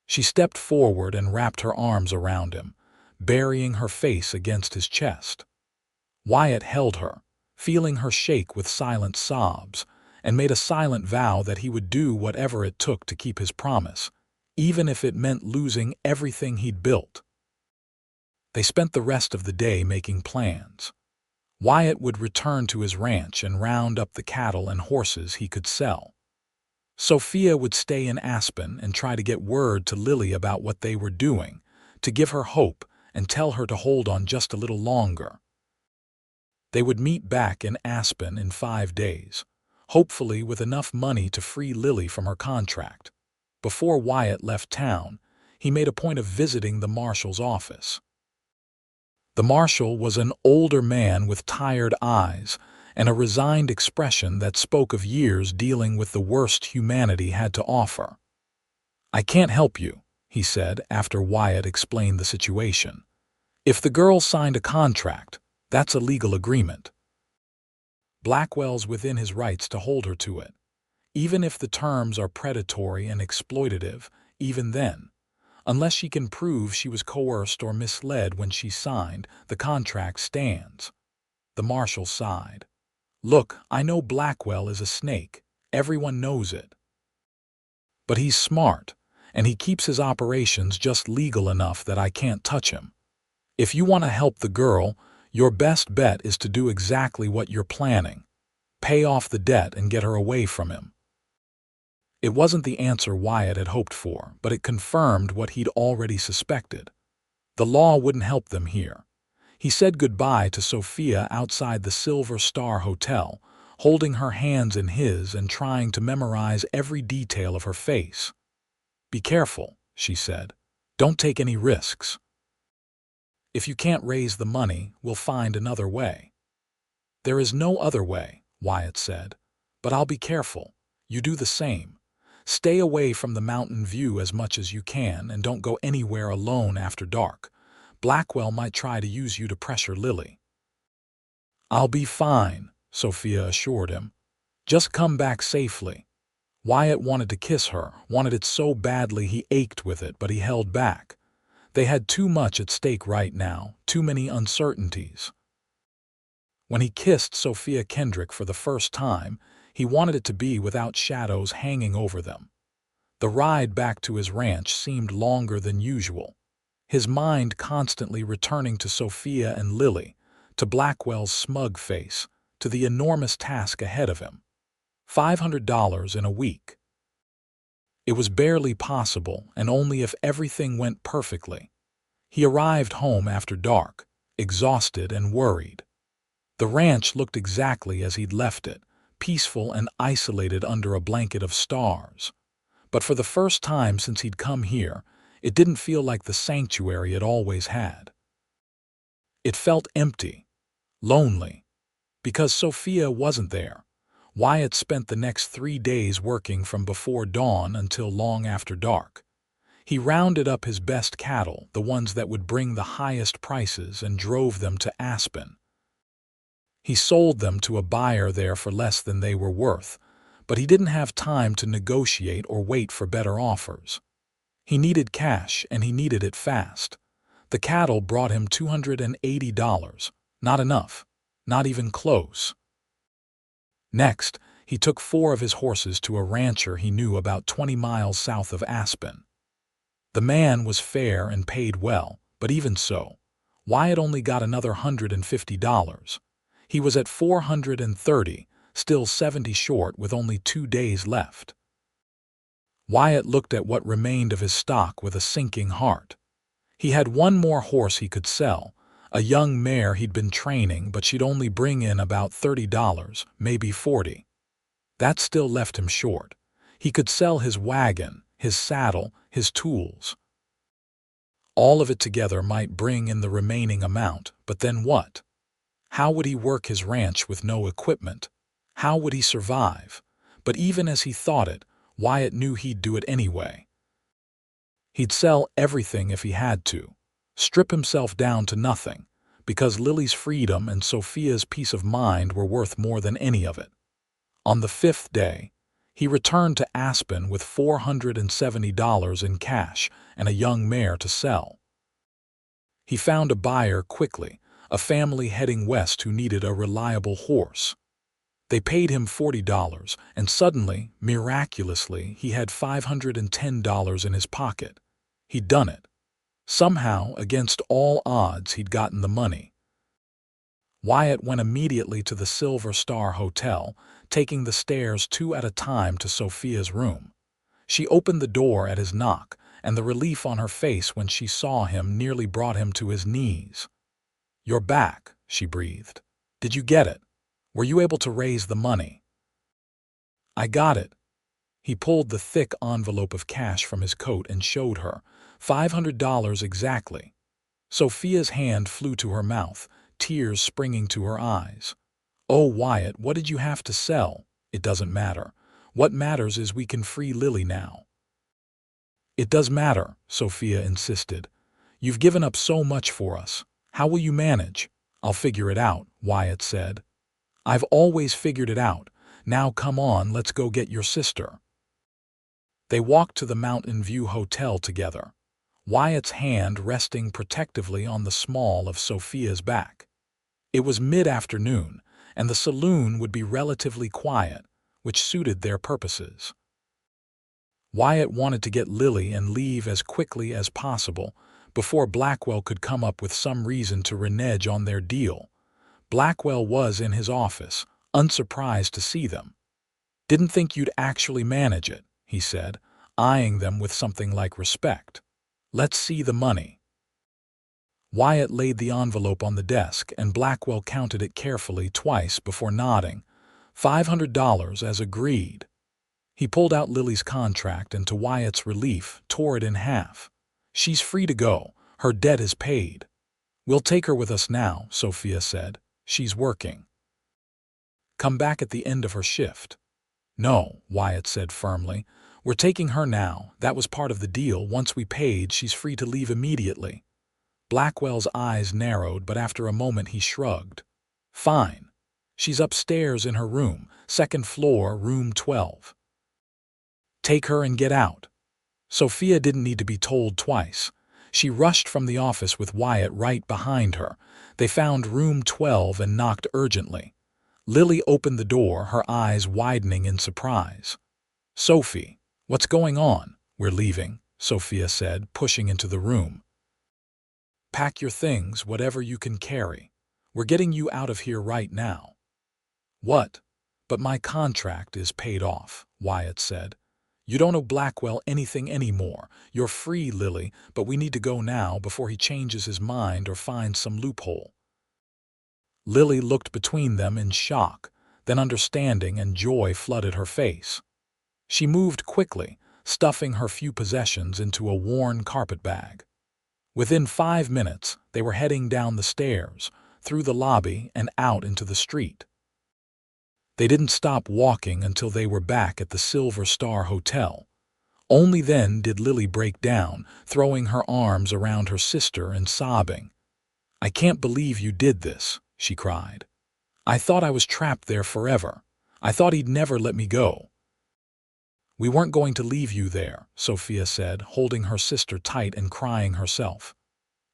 She stepped forward and wrapped her arms around him, burying her face against his chest. Wyatt held her, feeling her shake with silent sobs, and made a silent vow that he would do whatever it took to keep his promise, even if it meant losing everything he'd built. They spent the rest of the day making plans. Wyatt would return to his ranch and round up the cattle and horses he could sell. Sophia would stay in Aspen and try to get word to Lily about what they were doing, to give her hope and tell her to hold on just a little longer. They would meet back in Aspen in 5 days, hopefully with enough money to free Lily from her contract. Before Wyatt left town, he made a point of visiting the marshal's office. The marshal was an older man with tired eyes and a resigned expression that spoke of years dealing with the worst humanity had to offer. I can't help you, he said after Wyatt explained the situation. If the girl signed a contract, that's a legal agreement. Blackwell's within his rights to hold her to it. Even if the terms are predatory and exploitative, even then. Unless she can prove she was coerced or misled when she signed, the contract stands. The marshal sighed. Look, I know Blackwell is a snake. Everyone knows it. But he's smart, and he keeps his operations just legal enough that I can't touch him. If you want to help the girl, your best bet is to do exactly what you're planning. Pay off the debt and get her away from him. It wasn't the answer Wyatt had hoped for, but it confirmed what he'd already suspected. The law wouldn't help them here. He said goodbye to Sophia outside the Silver Star Hotel, holding her hands in his and trying to memorize every detail of her face. Be careful, she said. Don't take any risks. If you can't raise the money, we'll find another way. There is no other way, Wyatt said. But I'll be careful. You do the same. Stay away from the mountain view as much as you can and don't go anywhere alone after dark. Blackwell might try to use you to pressure Lily. I'll be fine, Sophia assured him. Just come back safely. Wyatt wanted to kiss her, wanted it so badly he ached with it, but he held back. They had too much at stake right now, too many uncertainties. When he kissed Sophia Kendrick for the first time, he wanted it to be without shadows hanging over them. The ride back to his ranch seemed longer than usual, his mind constantly returning to Sophia and Lily, to Blackwell's smug face, to the enormous task ahead of him. $500 in a week. It was barely possible, and only if everything went perfectly. He arrived home after dark, exhausted and worried. The ranch looked exactly as he'd left it, peaceful and isolated under a blanket of stars. But for the first time since he'd come here, It didn't feel like the sanctuary it always had. It felt empty, lonely, because Sophia wasn't there. Wyatt spent the next 3 days working from before dawn until long after dark. He rounded up his best cattle, the ones that would bring the highest prices, and drove them to Aspen. He sold them to a buyer there for less than they were worth, but he didn't have time to negotiate or wait for better offers. He needed cash, and he needed it fast. The cattle brought him $280. Not enough. Not even close. Next, he took 4 of his horses to a rancher he knew about 20 miles south of Aspen. The man was fair and paid well, but even so, Wyatt only got another $150. He was at $430, still 70 short with only 2 days left. Wyatt looked at what remained of his stock with a sinking heart. He had 1 more horse he could sell, a young mare he'd been training, but she'd only bring in about $30, maybe $40. That still left him short. He could sell his wagon, his saddle, his tools. All of it together might bring in the remaining amount, but then what? How would he work his ranch with no equipment? How would he survive? But even as he thought it, Wyatt knew he'd do it anyway. He'd sell everything if he had to, strip himself down to nothing, because Lily's freedom and Sophia's peace of mind were worth more than any of it. On the 5th day, he returned to Aspen with $470 in cash and a young mare to sell. He found a buyer quickly, a family heading west who needed a reliable horse. They paid him $40, and suddenly, miraculously, he had $510 in his pocket. He'd done it. Somehow, against all odds, he'd gotten the money. Wyatt went immediately to the Silver Star Hotel, taking the stairs 2 at a time to Sophia's room. She opened the door at his knock, and the relief on her face when she saw him nearly brought him to his knees. "You're back," she breathed. "Did you get it? Were you able to raise the money?" "I got it." He pulled the thick envelope of cash from his coat and showed her. $500 exactly. Sophia's hand flew to her mouth, tears springing to her eyes. "Oh, Wyatt, what did you have to sell?" "It doesn't matter. What matters is we can free Lily now." "It does matter," Sophia insisted. "You've given up so much for us. How will you manage?" "I'll figure it out," Wyatt said. "I've always figured it out. Now come on, let's go get your sister." They walked to the Mountain View Hotel together, Wyatt's hand resting protectively on the small of Sophia's back. It was mid-afternoon, and the saloon would be relatively quiet, which suited their purposes. Wyatt wanted to get Lily and leave as quickly as possible before Blackwell could come up with some reason to renege on their deal. Blackwell was in his office, unsurprised to see them. "Didn't think you'd actually manage it," he said, eyeing them with something like respect. "Let's see the money." Wyatt laid the envelope on the desk, and Blackwell counted it carefully twice before nodding. $500 as agreed. He pulled out Lily's contract and, to Wyatt's relief, tore it in half. "She's free to go. Her debt is paid." "We'll take her with us now," Sophia said. "She's working." "Come back at the end of her shift." "No," Wyatt said firmly. "We're taking her now. That was part of the deal. Once we paid, she's free to leave immediately." Blackwell's eyes narrowed, but after a moment he shrugged. "Fine. She's upstairs in her room, 2nd floor, room 12. Take her and get out." Sophia didn't need to be told twice. She rushed from the office with Wyatt right behind her. They found room 12 and knocked urgently. Lily opened the door, her eyes widening in surprise. "Sophie, what's going on?" "We're leaving," Sophia said, pushing into the room. "Pack your things, whatever you can carry. We're getting you out of here right now." "What?" "But my contract is paid off," Wyatt said. "You don't owe Blackwell anything anymore. You're free, Lily, but we need to go now before he changes his mind or finds some loophole." Lily looked between them in shock, then understanding and joy flooded her face. She moved quickly, stuffing her few possessions into a worn carpet bag. Within 5 minutes, they were heading down the stairs, through the lobby and out into the street. They didn't stop walking until they were back at the Silver Star Hotel. Only then did Lily break down, throwing her arms around her sister and sobbing. "I can't believe you did this," she cried. "I thought I was trapped there forever. I thought he'd never let me go." "We weren't going to leave you there," Sophia said, holding her sister tight and crying herself.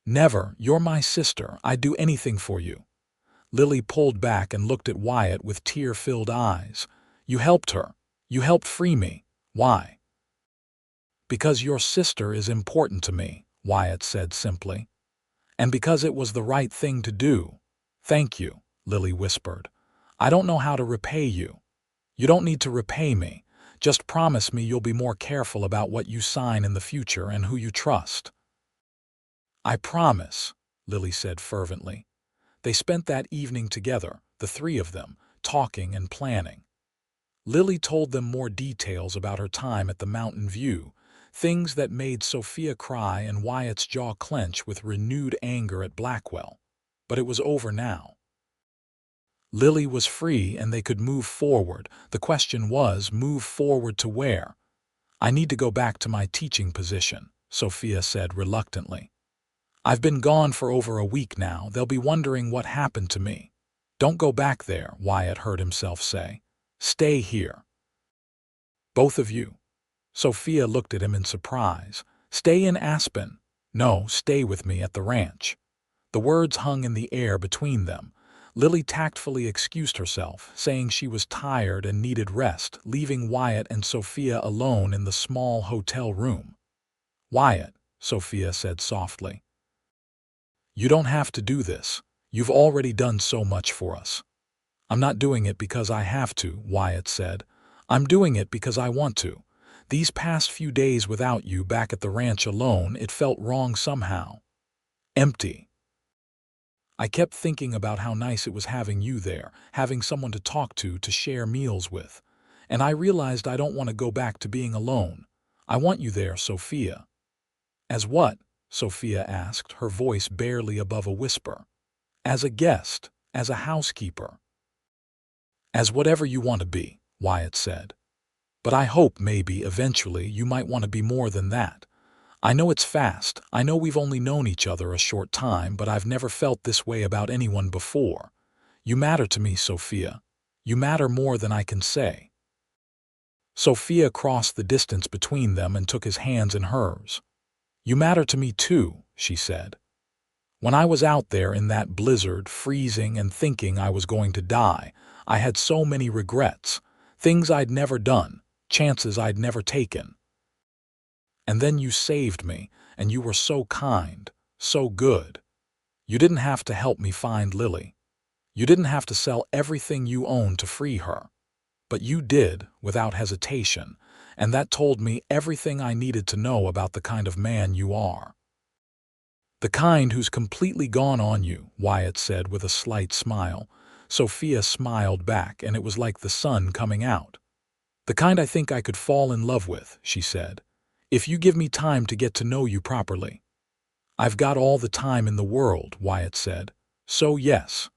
"Never. You're my sister. I'd do anything for you." Lily pulled back and looked at Wyatt with tear-filled eyes. "You helped her. You helped free me. Why?" "Because your sister is important to me," Wyatt said simply. "And because it was the right thing to do." "Thank you," Lily whispered. "I don't know how to repay you." "You don't need to repay me. Just promise me you'll be more careful about what you sign in the future and who you trust." "I promise," Lily said fervently. They spent that evening together, the three of them, talking and planning. Lily told them more details about her time at the Mountain View, things that made Sophia cry and Wyatt's jaw clench with renewed anger at Blackwell. But it was over now. Lily was free and they could move forward. The question was, move forward to where? "I need to go back to my teaching position," Sophia said reluctantly. "I've been gone for over a week now. They'll be wondering what happened to me." "Don't go back there," Wyatt heard himself say. "Stay here." "Both of you?" Sophia looked at him in surprise. "Stay in Aspen." "No, stay with me at the ranch." The words hung in the air between them. Lily tactfully excused herself, saying she was tired and needed rest, leaving Wyatt and Sophia alone in the small hotel room. "Wyatt," Sophia said softly, "you don't have to do this. You've already done so much for us." "I'm not doing it because I have to," Wyatt said. "I'm doing it because I want to. These past few days without you back at the ranch alone, it felt wrong somehow. Empty. I kept thinking about how nice it was having you there, having someone to talk to share meals with. And I realized I don't want to go back to being alone. I want you there, Sophia." "As what?" Sophia asked, her voice barely above a whisper. "As a guest, as a housekeeper." "As whatever you want to be," Wyatt said. "But I hope maybe eventually you might want to be more than that. I know it's fast. I know we've only known each other a short time, but I've never felt this way about anyone before. You matter to me, Sophia. You matter more than I can say." Sophia crossed the distance between them and took his hands in hers. "You matter to me too," she said. "When I was out there in that blizzard, freezing and thinking I was going to die, I had so many regrets, things I'd never done, chances I'd never taken. And then you saved me, and you were so kind, so good. You didn't have to help me find Lily. You didn't have to sell everything you owned to free her. But you did, without hesitation, and that told me everything I needed to know about the kind of man you are." "The kind who's completely gone on you," Wyatt said with a slight smile. Sophia smiled back, and it was like the sun coming out. "The kind I think I could fall in love with," she said. "If you give me time to get to know you properly." "I've got all the time in the world," Wyatt said. "So yes.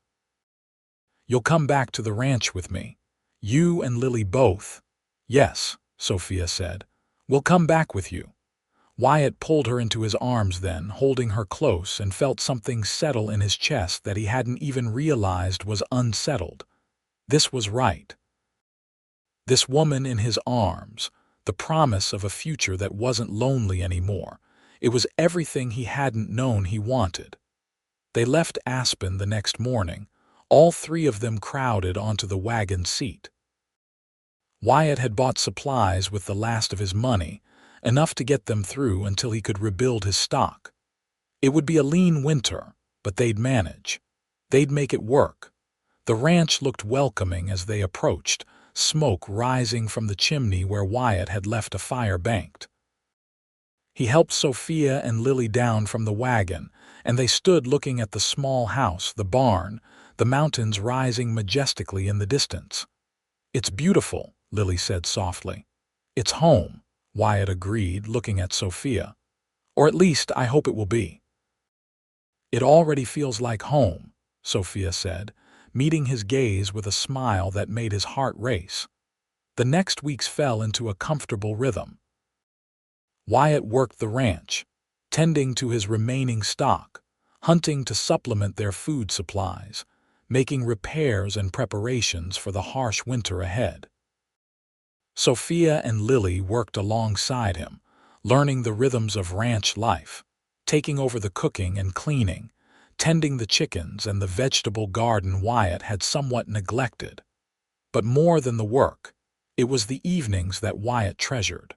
You'll come back to the ranch with me. You and Lily both." "Yes," Sophia said. "We'll come back with you." Wyatt pulled her into his arms then, holding her close, and felt something settle in his chest that he hadn't even realized was unsettled. This was right. This woman in his arms, the promise of a future that wasn't lonely anymore. It was everything he hadn't known he wanted. They left Aspen the next morning, all three of them crowded onto the wagon seat. Wyatt had bought supplies with the last of his money, enough to get them through until he could rebuild his stock. It would be a lean winter, but they'd manage. They'd make it work. The ranch looked welcoming as they approached, smoke rising from the chimney where Wyatt had left a fire banked. He helped Sophia and Lily down from the wagon, and they stood looking at the small house, the barn, the mountains rising majestically in the distance. "It's beautiful," Lily said softly. "It's home. Wyatt agreed, looking at Sophia. Or at least I hope it will be. It already feels like home, Sophia said, meeting his gaze with a smile that made his heart race. The next weeks fell into a comfortable rhythm. Wyatt worked the ranch, tending to his remaining stock, hunting to supplement their food supplies, making repairs and preparations for the harsh winter ahead. Sophia and Lily worked alongside him, learning the rhythms of ranch life, taking over the cooking and cleaning, tending the chickens and the vegetable garden Wyatt had somewhat neglected. But more than the work, it was the evenings that Wyatt treasured.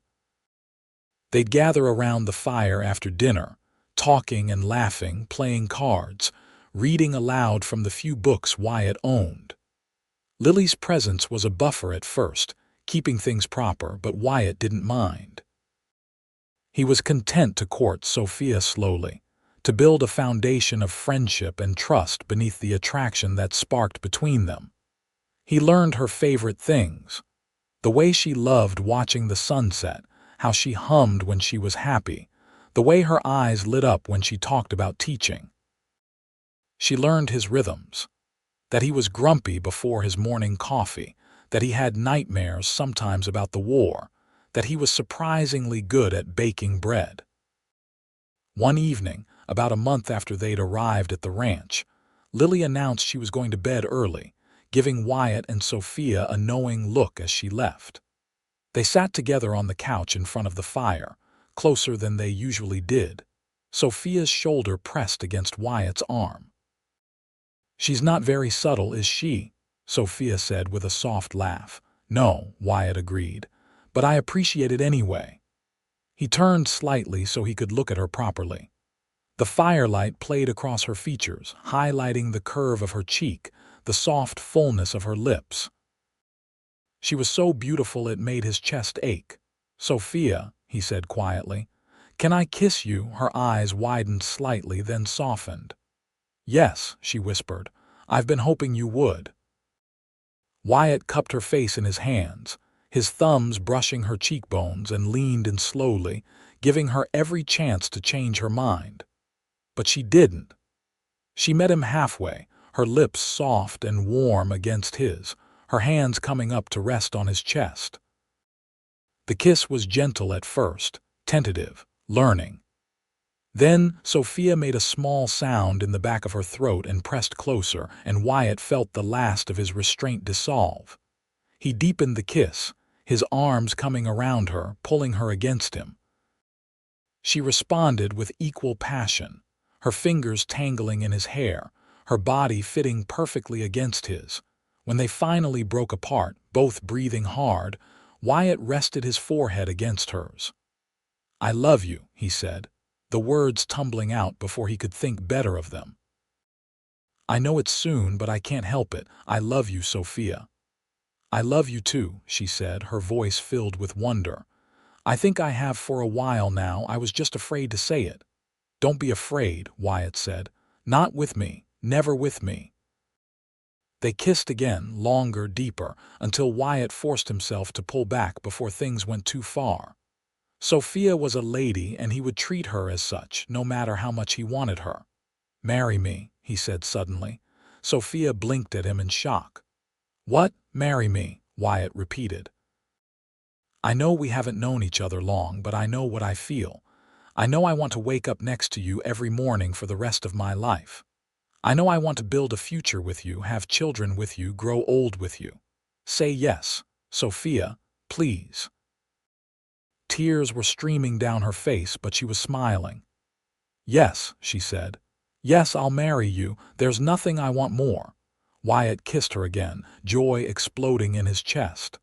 They'd gather around the fire after dinner, talking and laughing, playing cards, reading aloud from the few books Wyatt owned. Lily's presence was a buffer at first, keeping things proper, but Wyatt didn't mind. He was content to court Sophia slowly, to build a foundation of friendship and trust beneath the attraction that sparked between them. He learned her favorite things, the way she loved watching the sunset, how she hummed when she was happy, the way her eyes lit up when she talked about teaching. She learned his rhythms, that he was grumpy before his morning coffee, that he had nightmares sometimes about the war, that he was surprisingly good at baking bread. One evening, about a month after they'd arrived at the ranch, Lily announced she was going to bed early, giving Wyatt and Sophia a knowing look as she left. They sat together on the couch in front of the fire, closer than they usually did. Sophia's shoulder pressed against Wyatt's arm. "She's not very subtle, is she?" Sophia said with a soft laugh. "No," Wyatt agreed, "but I appreciate it anyway." He turned slightly so he could look at her properly. The firelight played across her features, highlighting the curve of her cheek, the soft fullness of her lips. She was so beautiful it made his chest ache. "Sophia," he said quietly, "can I kiss you?" Her eyes widened slightly, then softened. "Yes," she whispered, "I've been hoping you would." Wyatt cupped her face in his hands, his thumbs brushing her cheekbones, and leaned in slowly, giving her every chance to change her mind. But she didn't. She met him halfway, her lips soft and warm against his, her hands coming up to rest on his chest. The kiss was gentle at first, tentative, learning. Then Sophia made a small sound in the back of her throat and pressed closer, and Wyatt felt the last of his restraint dissolve. He deepened the kiss, his arms coming around her, pulling her against him. She responded with equal passion, her fingers tangling in his hair, her body fitting perfectly against his. When they finally broke apart, both breathing hard, Wyatt rested his forehead against hers. "I love you," he said, the words tumbling out before he could think better of them. "I know it's soon, but I can't help it. I love you, Sophia." "I love you too," she said, her voice filled with wonder. "I think I have for a while now. I was just afraid to say it." "Don't be afraid," Wyatt said. "Not with me, never with me." They kissed again, longer, deeper, until Wyatt forced himself to pull back before things went too far. Sophia was a lady, and he would treat her as such, no matter how much he wanted her. "Marry me," he said suddenly. Sophia blinked at him in shock. "What? Marry me?" Wyatt repeated. "I know we haven't known each other long, but I know what I feel. I know I want to wake up next to you every morning for the rest of my life. I know I want to build a future with you, have children with you, grow old with you. Say yes, Sophia, please." Tears were streaming down her face, but she was smiling. "Yes," she said. "Yes, I'll marry you. There's nothing I want more." Wyatt kissed her again, joy exploding in his chest.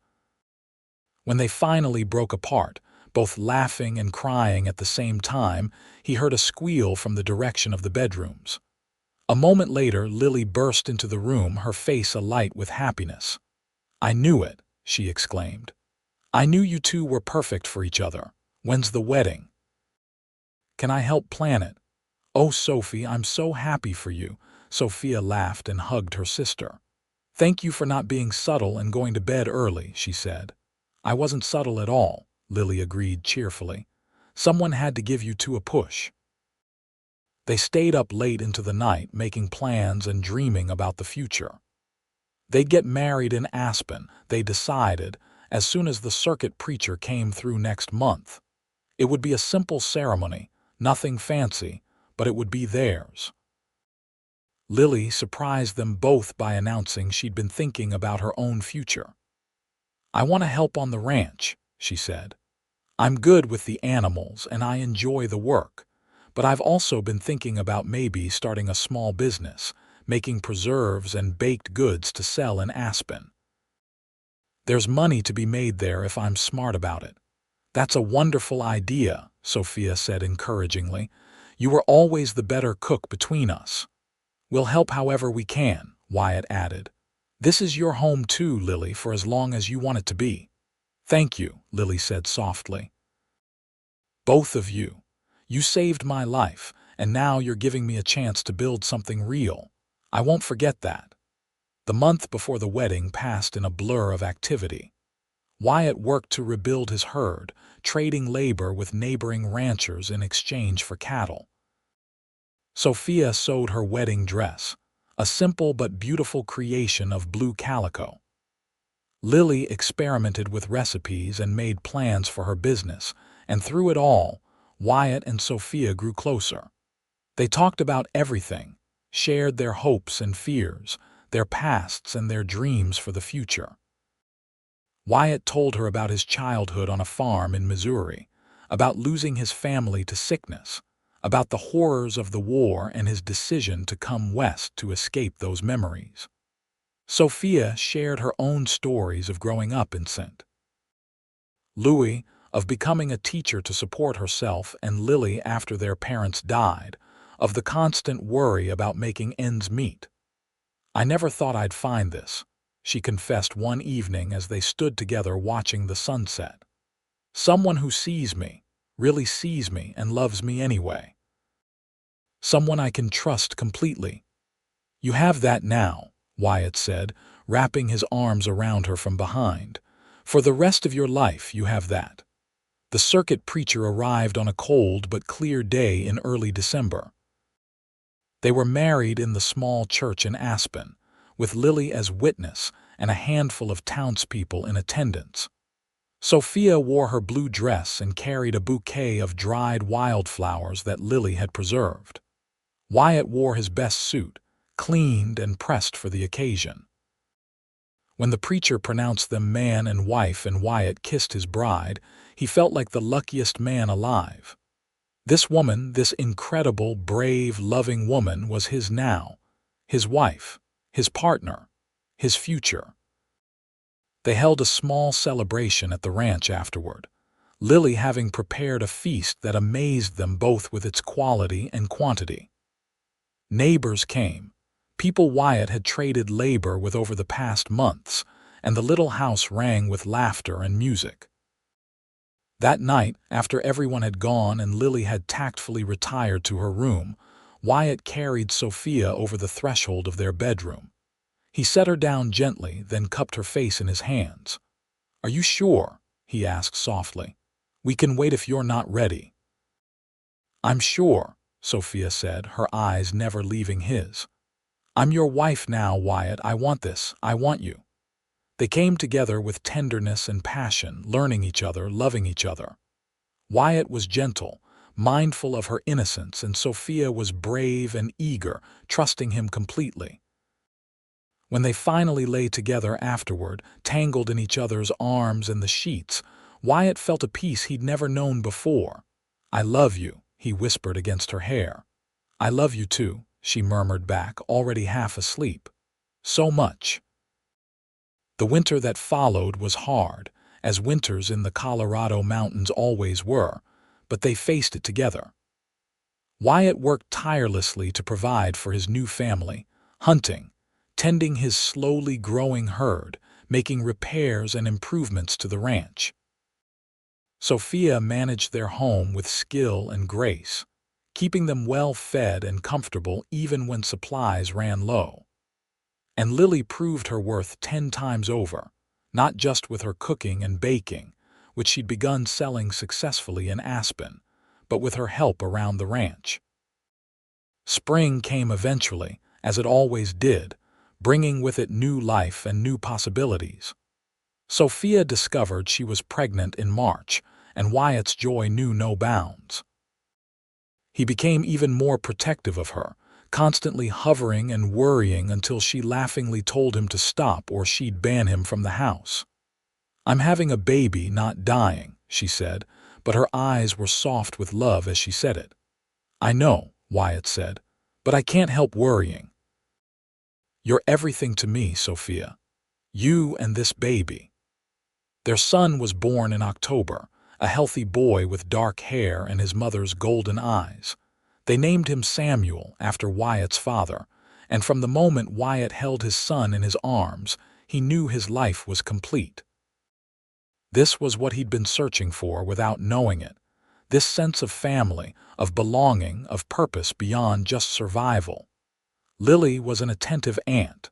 When they finally broke apart, both laughing and crying at the same time, he heard a squeal from the direction of the bedrooms. A moment later, Lily burst into the room, her face alight with happiness. "I knew it," she exclaimed. "I knew you two were perfect for each other. When's the wedding?" "Can I help plan it?" "Oh, Sophie, I'm so happy for you." Sophia laughed and hugged her sister. "Thank you for not being subtle and going to bed early," she said. "I wasn't subtle at all," Lily agreed cheerfully. Someone had to give you two a push. They stayed up late into the night making plans and dreaming about the future. They'd get married in Aspen, they decided, as soon as the circuit preacher came through next month. It would be a simple ceremony, nothing fancy, but it would be theirs. Lily surprised them both by announcing she'd been thinking about her own future. "I want to help on the ranch," she said. "I'm good with the animals and I enjoy the work, but I've also been thinking about maybe starting a small business, making preserves and baked goods to sell in Aspen. There's money to be made there if I'm smart about it." "That's a wonderful idea," Sophia said encouragingly. "You were always the better cook between us." "We'll help however we can," Wyatt added. "This is your home too, Lily, for as long as you want it to be." "Thank you," Lily said softly. "Both of you. You saved my life, and now you're giving me a chance to build something real. I won't forget that." The month before the wedding passed in a blur of activity. Wyatt worked to rebuild his herd, trading labor with neighboring ranchers in exchange for cattle. Sophia sewed her wedding dress, a simple but beautiful creation of blue calico. Lily experimented with recipes and made plans for her business, and through it all, Wyatt and Sophia grew closer. They talked about everything, shared their hopes and fears, their pasts and their dreams for the future. Wyatt told her about his childhood on a farm in Missouri, about losing his family to sickness, about the horrors of the war and his decision to come west to escape those memories. Sophia shared her own stories of growing up in St. Louis, of becoming a teacher to support herself and Lily after their parents died, of the constant worry about making ends meet. "I never thought I'd find this," she confessed one evening as they stood together watching the sunset. "Someone who sees me, really sees me and loves me anyway. Someone I can trust completely." "You have that now," Wyatt said, wrapping his arms around her from behind. "For the rest of your life you have that." The circuit preacher arrived on a cold but clear day in early December. They were married in the small church in Aspen, with Lily as witness and a handful of townspeople in attendance. Sophia wore her blue dress and carried a bouquet of dried wildflowers that Lily had preserved. Wyatt wore his best suit, cleaned and pressed for the occasion. When the preacher pronounced them man and wife and Wyatt kissed his bride, he felt like the luckiest man alive. This woman, this incredible, brave, loving woman was his now, his wife, his partner, his future. They held a small celebration at the ranch afterward, Lily having prepared a feast that amazed them both with its quality and quantity. Neighbors came, people Wyatt had traded labor with over the past months, and the little house rang with laughter and music. That night, after everyone had gone and Lily had tactfully retired to her room, Wyatt carried Sophia over the threshold of their bedroom. He set her down gently, then cupped her face in his hands. "Are you sure?" he asked softly. "We can wait if you're not ready." "I'm sure," Sophia said, her eyes never leaving his. "I'm your wife now, Wyatt. I want this. I want you." They came together with tenderness and passion, learning each other, loving each other. Wyatt was gentle, mindful of her innocence, and Sophia was brave and eager, trusting him completely. When they finally lay together afterward, tangled in each other's arms and the sheets, Wyatt felt a peace he'd never known before. "I love you," he whispered against her hair. "I love you too," she murmured back, already half asleep. "So much." The winter that followed was hard, as winters in the Colorado mountains always were, but they faced it together. Wyatt worked tirelessly to provide for his new family, hunting, tending his slowly growing herd, making repairs and improvements to the ranch. Sophia managed their home with skill and grace, keeping them well fed and comfortable even when supplies ran low. And Lily proved her worth 10 times over, not just with her cooking and baking, which she'd begun selling successfully in Aspen, but with her help around the ranch. Spring came eventually, as it always did, bringing with it new life and new possibilities. Sophia discovered she was pregnant in March, and Wyatt's joy knew no bounds. He became even more protective of her, constantly hovering and worrying until she laughingly told him to stop or she'd ban him from the house. "I'm having a baby, not dying," she said, but her eyes were soft with love as she said it. "I know," Wyatt said, "but I can't help worrying. You're everything to me, Sophia. You and this baby." Their son was born in October, a healthy boy with dark hair and his mother's golden eyes. They named him Samuel, after Wyatt's father, and from the moment Wyatt held his son in his arms, he knew his life was complete. This was what he'd been searching for without knowing it, this sense of family, of belonging, of purpose beyond just survival. Lily was an attentive aunt,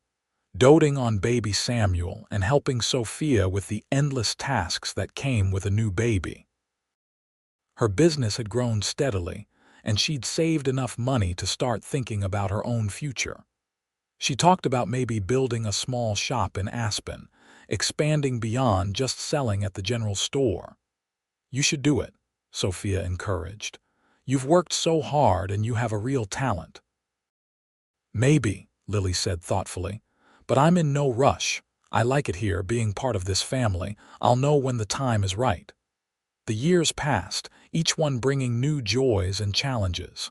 doting on baby Samuel and helping Sophia with the endless tasks that came with a new baby. Her business had grown steadily, and she'd saved enough money to start thinking about her own future. She talked about maybe building a small shop in Aspen, expanding beyond just selling at the general store. "You should do it," Sophia encouraged. "You've worked so hard and you have a real talent." "Maybe," Lily said thoughtfully, "but I'm in no rush. I like it here, being part of this family. I'll know when the time is right." The years passed, each one bringing new joys and challenges.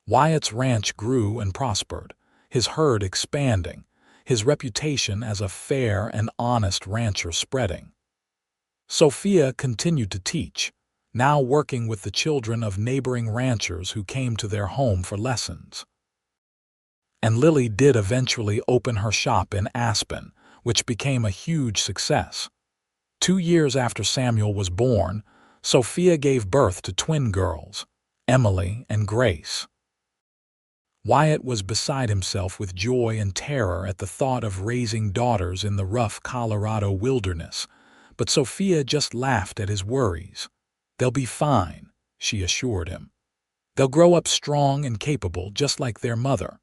Wyatt's ranch grew and prospered, his herd expanding, his reputation as a fair and honest rancher spreading. Sophia continued to teach, now working with the children of neighboring ranchers who came to their home for lessons. And Lily did eventually open her shop in Aspen, which became a huge success. 2 years after Samuel was born, Sophia gave birth to twin girls, Emily and Grace. Wyatt was beside himself with joy and terror at the thought of raising daughters in the rough Colorado wilderness, but Sophia just laughed at his worries. "They'll be fine," she assured him. "They'll grow up strong and capable just like their mother."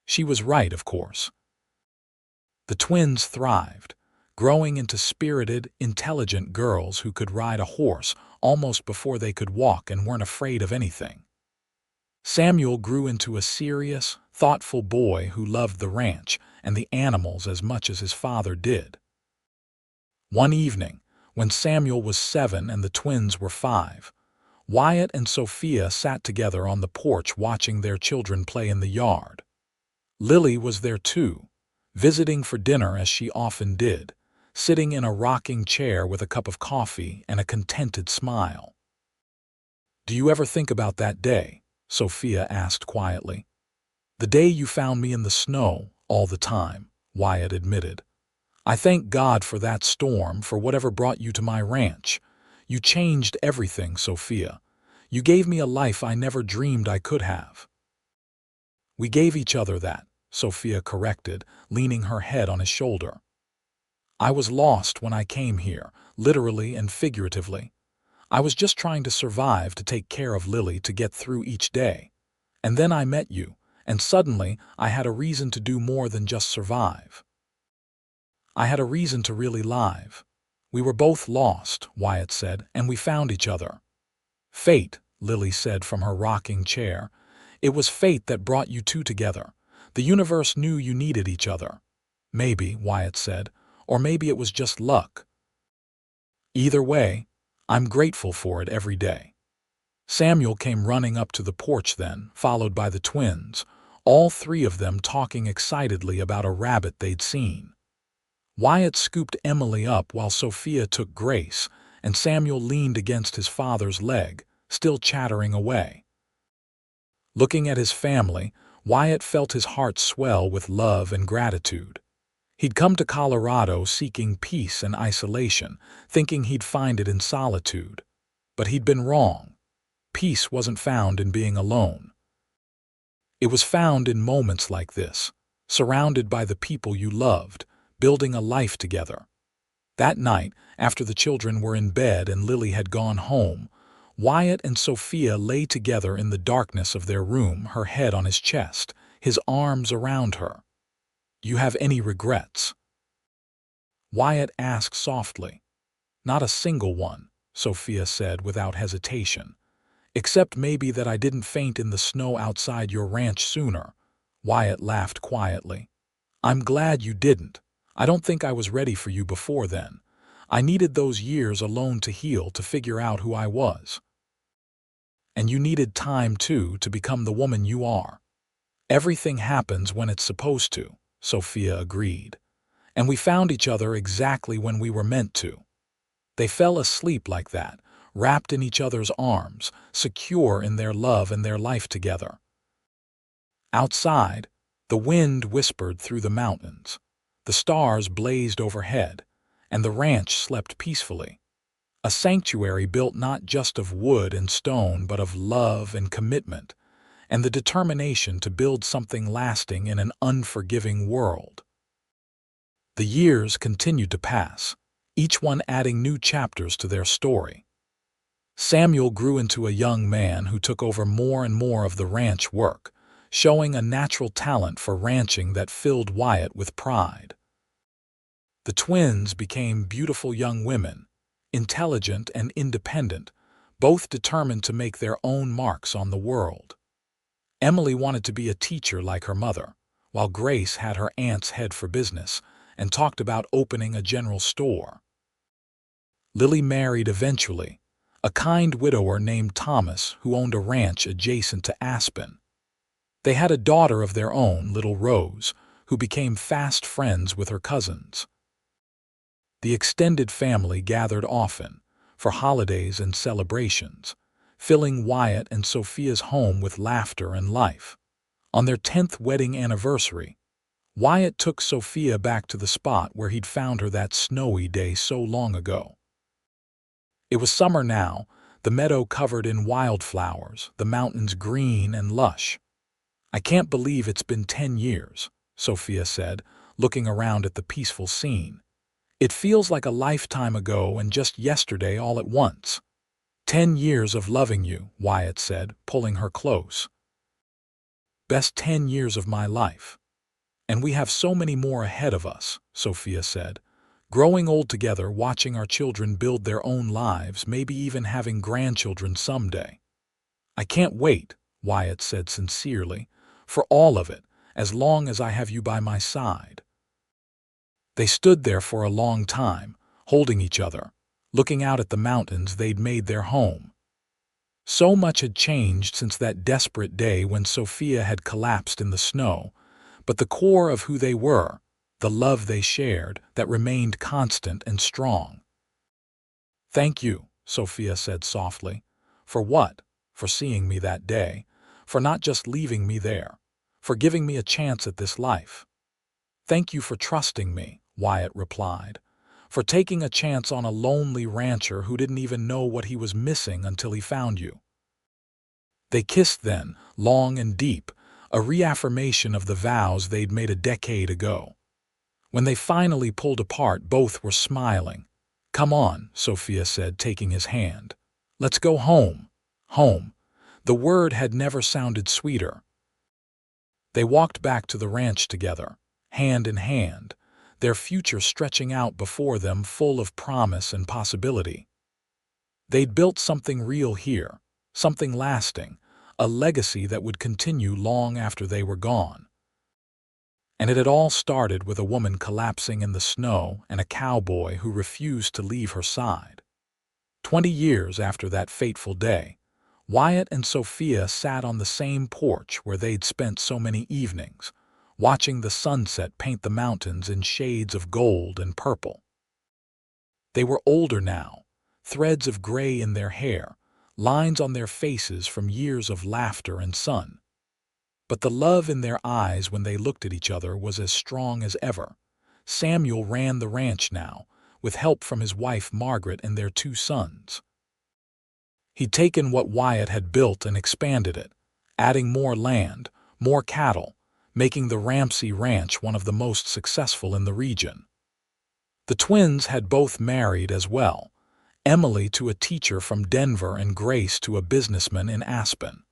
She was right, of course. The twins thrived, growing into spirited, intelligent girls who could ride a horse almost before they could walk and weren't afraid of anything. Samuel grew into a serious, thoughtful boy who loved the ranch and the animals as much as his father did. One evening, when Samuel was 7 and the twins were 5, Wyatt and Sophia sat together on the porch watching their children play in the yard. Lily was there too, visiting for dinner as she often did, sitting in a rocking chair with a cup of coffee and a contented smile. "Do you ever think about that day?" Sophia asked quietly. "The day you found me in the snow all the time," Wyatt admitted. "I thank God for that storm, for whatever brought you to my ranch. You changed everything, Sophia. You gave me a life I never dreamed I could have." "We gave each other that," Sophia corrected, leaning her head on his shoulder. "I was lost when I came here, literally and figuratively. I was just trying to survive, to take care of Lily, to get through each day. And then I met you, and suddenly I had a reason to do more than just survive. I had a reason to really live. We were both lost," Wyatt said, "and we found each other." "Fate," Lily said from her rocking chair. "It was fate that brought you two together. The universe knew you needed each other." "Maybe," Wyatt said, "or maybe it was just luck. Either way, I'm grateful for it every day." Samuel came running up to the porch then, followed by the twins, all 3 of them talking excitedly about a rabbit they'd seen. Wyatt scooped Emily up while Sophia took Grace, and Samuel leaned against his father's leg, still chattering away. Looking at his family, Wyatt felt his heart swell with love and gratitude. He'd come to Colorado seeking peace and isolation, thinking he'd find it in solitude. But he'd been wrong. Peace wasn't found in being alone. It was found in moments like this, surrounded by the people you loved, building a life together. That night, after the children were in bed and Lily had gone home, Wyatt and Sophia lay together in the darkness of their room, her head on his chest, his arms around her. "You have any regrets?" Wyatt asked softly. "Not a single one," Sophia said without hesitation. "Except maybe that I didn't faint in the snow outside your ranch sooner." Wyatt laughed quietly. "I'm glad you didn't. I don't think I was ready for you before then. I needed those years alone to heal, to figure out who I was. And you needed time, too, to become the woman you are." "Everything happens when it's supposed to," Sophia agreed. "And we found each other exactly when we were meant to." They fell asleep like that, wrapped in each other's arms, secure in their love and their life together. Outside, the wind whispered through the mountains. The stars blazed overhead, and the ranch slept peacefully. A sanctuary built not just of wood and stone, but of love and commitment, and the determination to build something lasting in an unforgiving world. The years continued to pass, each one adding new chapters to their story. Samuel grew into a young man who took over more and more of the ranch work, showing a natural talent for ranching that filled Wyatt with pride. The twins became beautiful young women, intelligent and independent, both determined to make their own marks on the world. Emily wanted to be a teacher like her mother, while Grace had her aunt's head for business and talked about opening a general store. Lily married eventually, a kind widower named Thomas who owned a ranch adjacent to Aspen. They had a daughter of their own, little Rose, who became fast friends with her cousins. The extended family gathered often, for holidays and celebrations, filling Wyatt and Sophia's home with laughter and life. On their 10th wedding anniversary, Wyatt took Sophia back to the spot where he'd found her that snowy day so long ago. It was summer now, the meadow covered in wildflowers, the mountains green and lush. "I can't believe it's been 10 years, Sophia said, looking around at the peaceful scene. "It feels like a lifetime ago and just yesterday all at once." "10 years of loving you," Wyatt said, pulling her close. "Best 10 years of my life. And we have so many more ahead of us," Sophia said. "Growing old together, watching our children build their own lives, maybe even having grandchildren someday." "I can't wait," Wyatt said sincerely, "for all of it, as long as I have you by my side." They stood there for a long time, holding each other, looking out at the mountains they'd made their home. So much had changed since that desperate day when Sophia had collapsed in the snow, but the core of who they were, the love they shared, that remained constant and strong. "Thank you," Sophia said softly. "For what? For seeing me that day, for not just leaving me there, for giving me a chance at this life." "Thank you for trusting me," Wyatt replied, "for taking a chance on a lonely rancher who didn't even know what he was missing until he found you." They kissed then, long and deep, a reaffirmation of the vows they'd made a decade ago. When they finally pulled apart, both were smiling. "Come on," Sophia said, taking his hand. "Let's go home." Home. The word had never sounded sweeter. They walked back to the ranch together, hand in hand, their future stretching out before them, full of promise and possibility. They'd built something real here, something lasting, a legacy that would continue long after they were gone. And it had all started with a woman collapsing in the snow and a cowboy who refused to leave her side. 20 years after that fateful day, Wyatt and Sophia sat on the same porch where they'd spent so many evenings, watching the sunset paint the mountains in shades of gold and purple. They were older now, threads of gray in their hair, lines on their faces from years of laughter and sun. But the love in their eyes when they looked at each other was as strong as ever. Samuel ran the ranch now, with help from his wife Margaret and their 2 sons. He'd taken what Wyatt had built and expanded it, adding more land, more cattle, making the Ramsey Ranch one of the most successful in the region. The twins had both married as well, Emily to a teacher from Denver and Grace to a businessman in Aspen.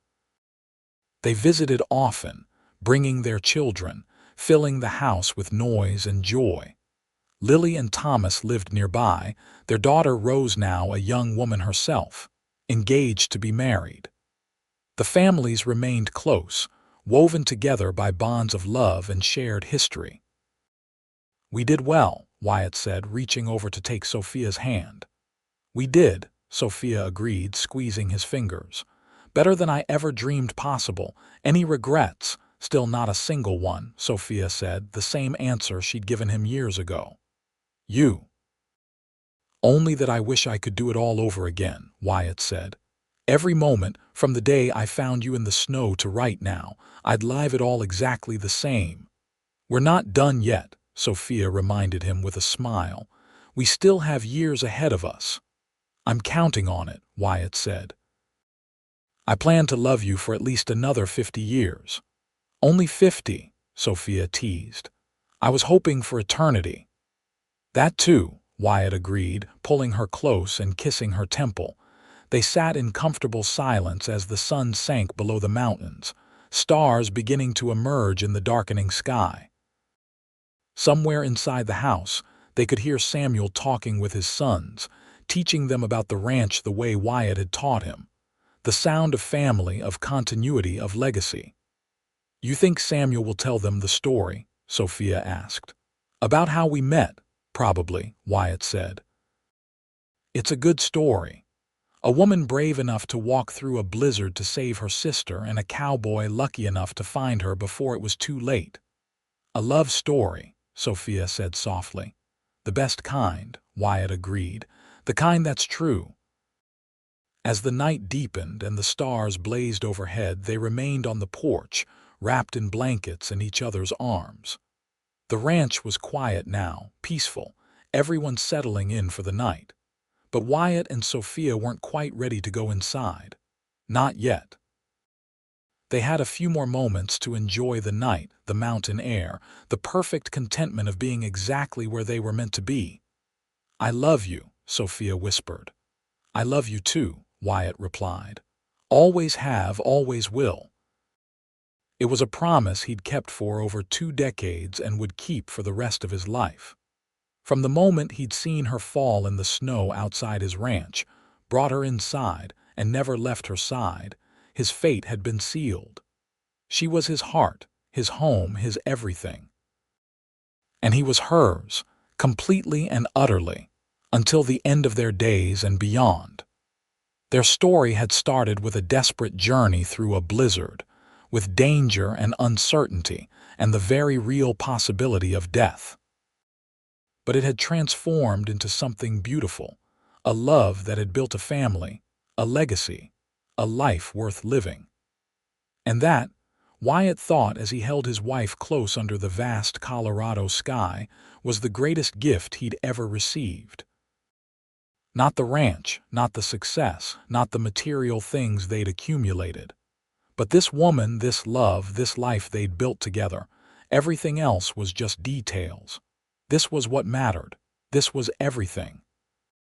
They visited often, bringing their children, filling the house with noise and joy. Lily and Thomas lived nearby, their daughter Rose now a young woman herself, engaged to be married. The families remained close, woven together by bonds of love and shared history. "We did well," Wyatt said, reaching over to take Sophia's hand. "We did," Sophia agreed, squeezing his fingers. "Better than I ever dreamed possible. Any regrets?" "Still not a single one," Sophia said, the same answer she'd given him years ago. "You?" "Only that I wish I could do it all over again," Wyatt said. "Every moment, from the day I found you in the snow to right now, I'd live it all exactly the same." "We're not done yet," Sophia reminded him with a smile. "We still have years ahead of us." "I'm counting on it," Wyatt said. "I plan to love you for at least another 50 years. "Only 50, Sophia teased. "I was hoping for eternity." "That too," Wyatt agreed, pulling her close and kissing her temple. They sat in comfortable silence as the sun sank below the mountains, stars beginning to emerge in the darkening sky. Somewhere inside the house, they could hear Samuel talking with his sons, teaching them about the ranch the way Wyatt had taught him. The sound of family, of continuity, of legacy. "You think Samuel will tell them the story?" Sophia asked. "About how we met?" "Probably," Wyatt said. "It's a good story. A woman brave enough to walk through a blizzard to save her sister and a cowboy lucky enough to find her before it was too late." "A love story," Sophia said softly. "The best kind," Wyatt agreed. "The kind that's true." As the night deepened and the stars blazed overhead, they remained on the porch, wrapped in blankets in each other's arms. The ranch was quiet now, peaceful, everyone settling in for the night. But Wyatt and Sophia weren't quite ready to go inside. Not yet. They had a few more moments to enjoy the night, the mountain air, the perfect contentment of being exactly where they were meant to be. "I love you," Sophia whispered. "I love you too," Wyatt replied. "Always have, always will." It was a promise he'd kept for over 2 decades and would keep for the rest of his life. From the moment he'd seen her fall in the snow outside his ranch, brought her inside, and never left her side, his fate had been sealed. She was his heart, his home, his everything. And he was hers, completely and utterly, until the end of their days and beyond. Their story had started with a desperate journey through a blizzard, with danger and uncertainty and the very real possibility of death. But it had transformed into something beautiful, a love that had built a family, a legacy, a life worth living. And that, Wyatt thought as he held his wife close under the vast Colorado sky, was the greatest gift he'd ever received. Not the ranch, not the success, not the material things they'd accumulated. But this woman, this love, this life they'd built together, everything else was just details. This was what mattered. This was everything.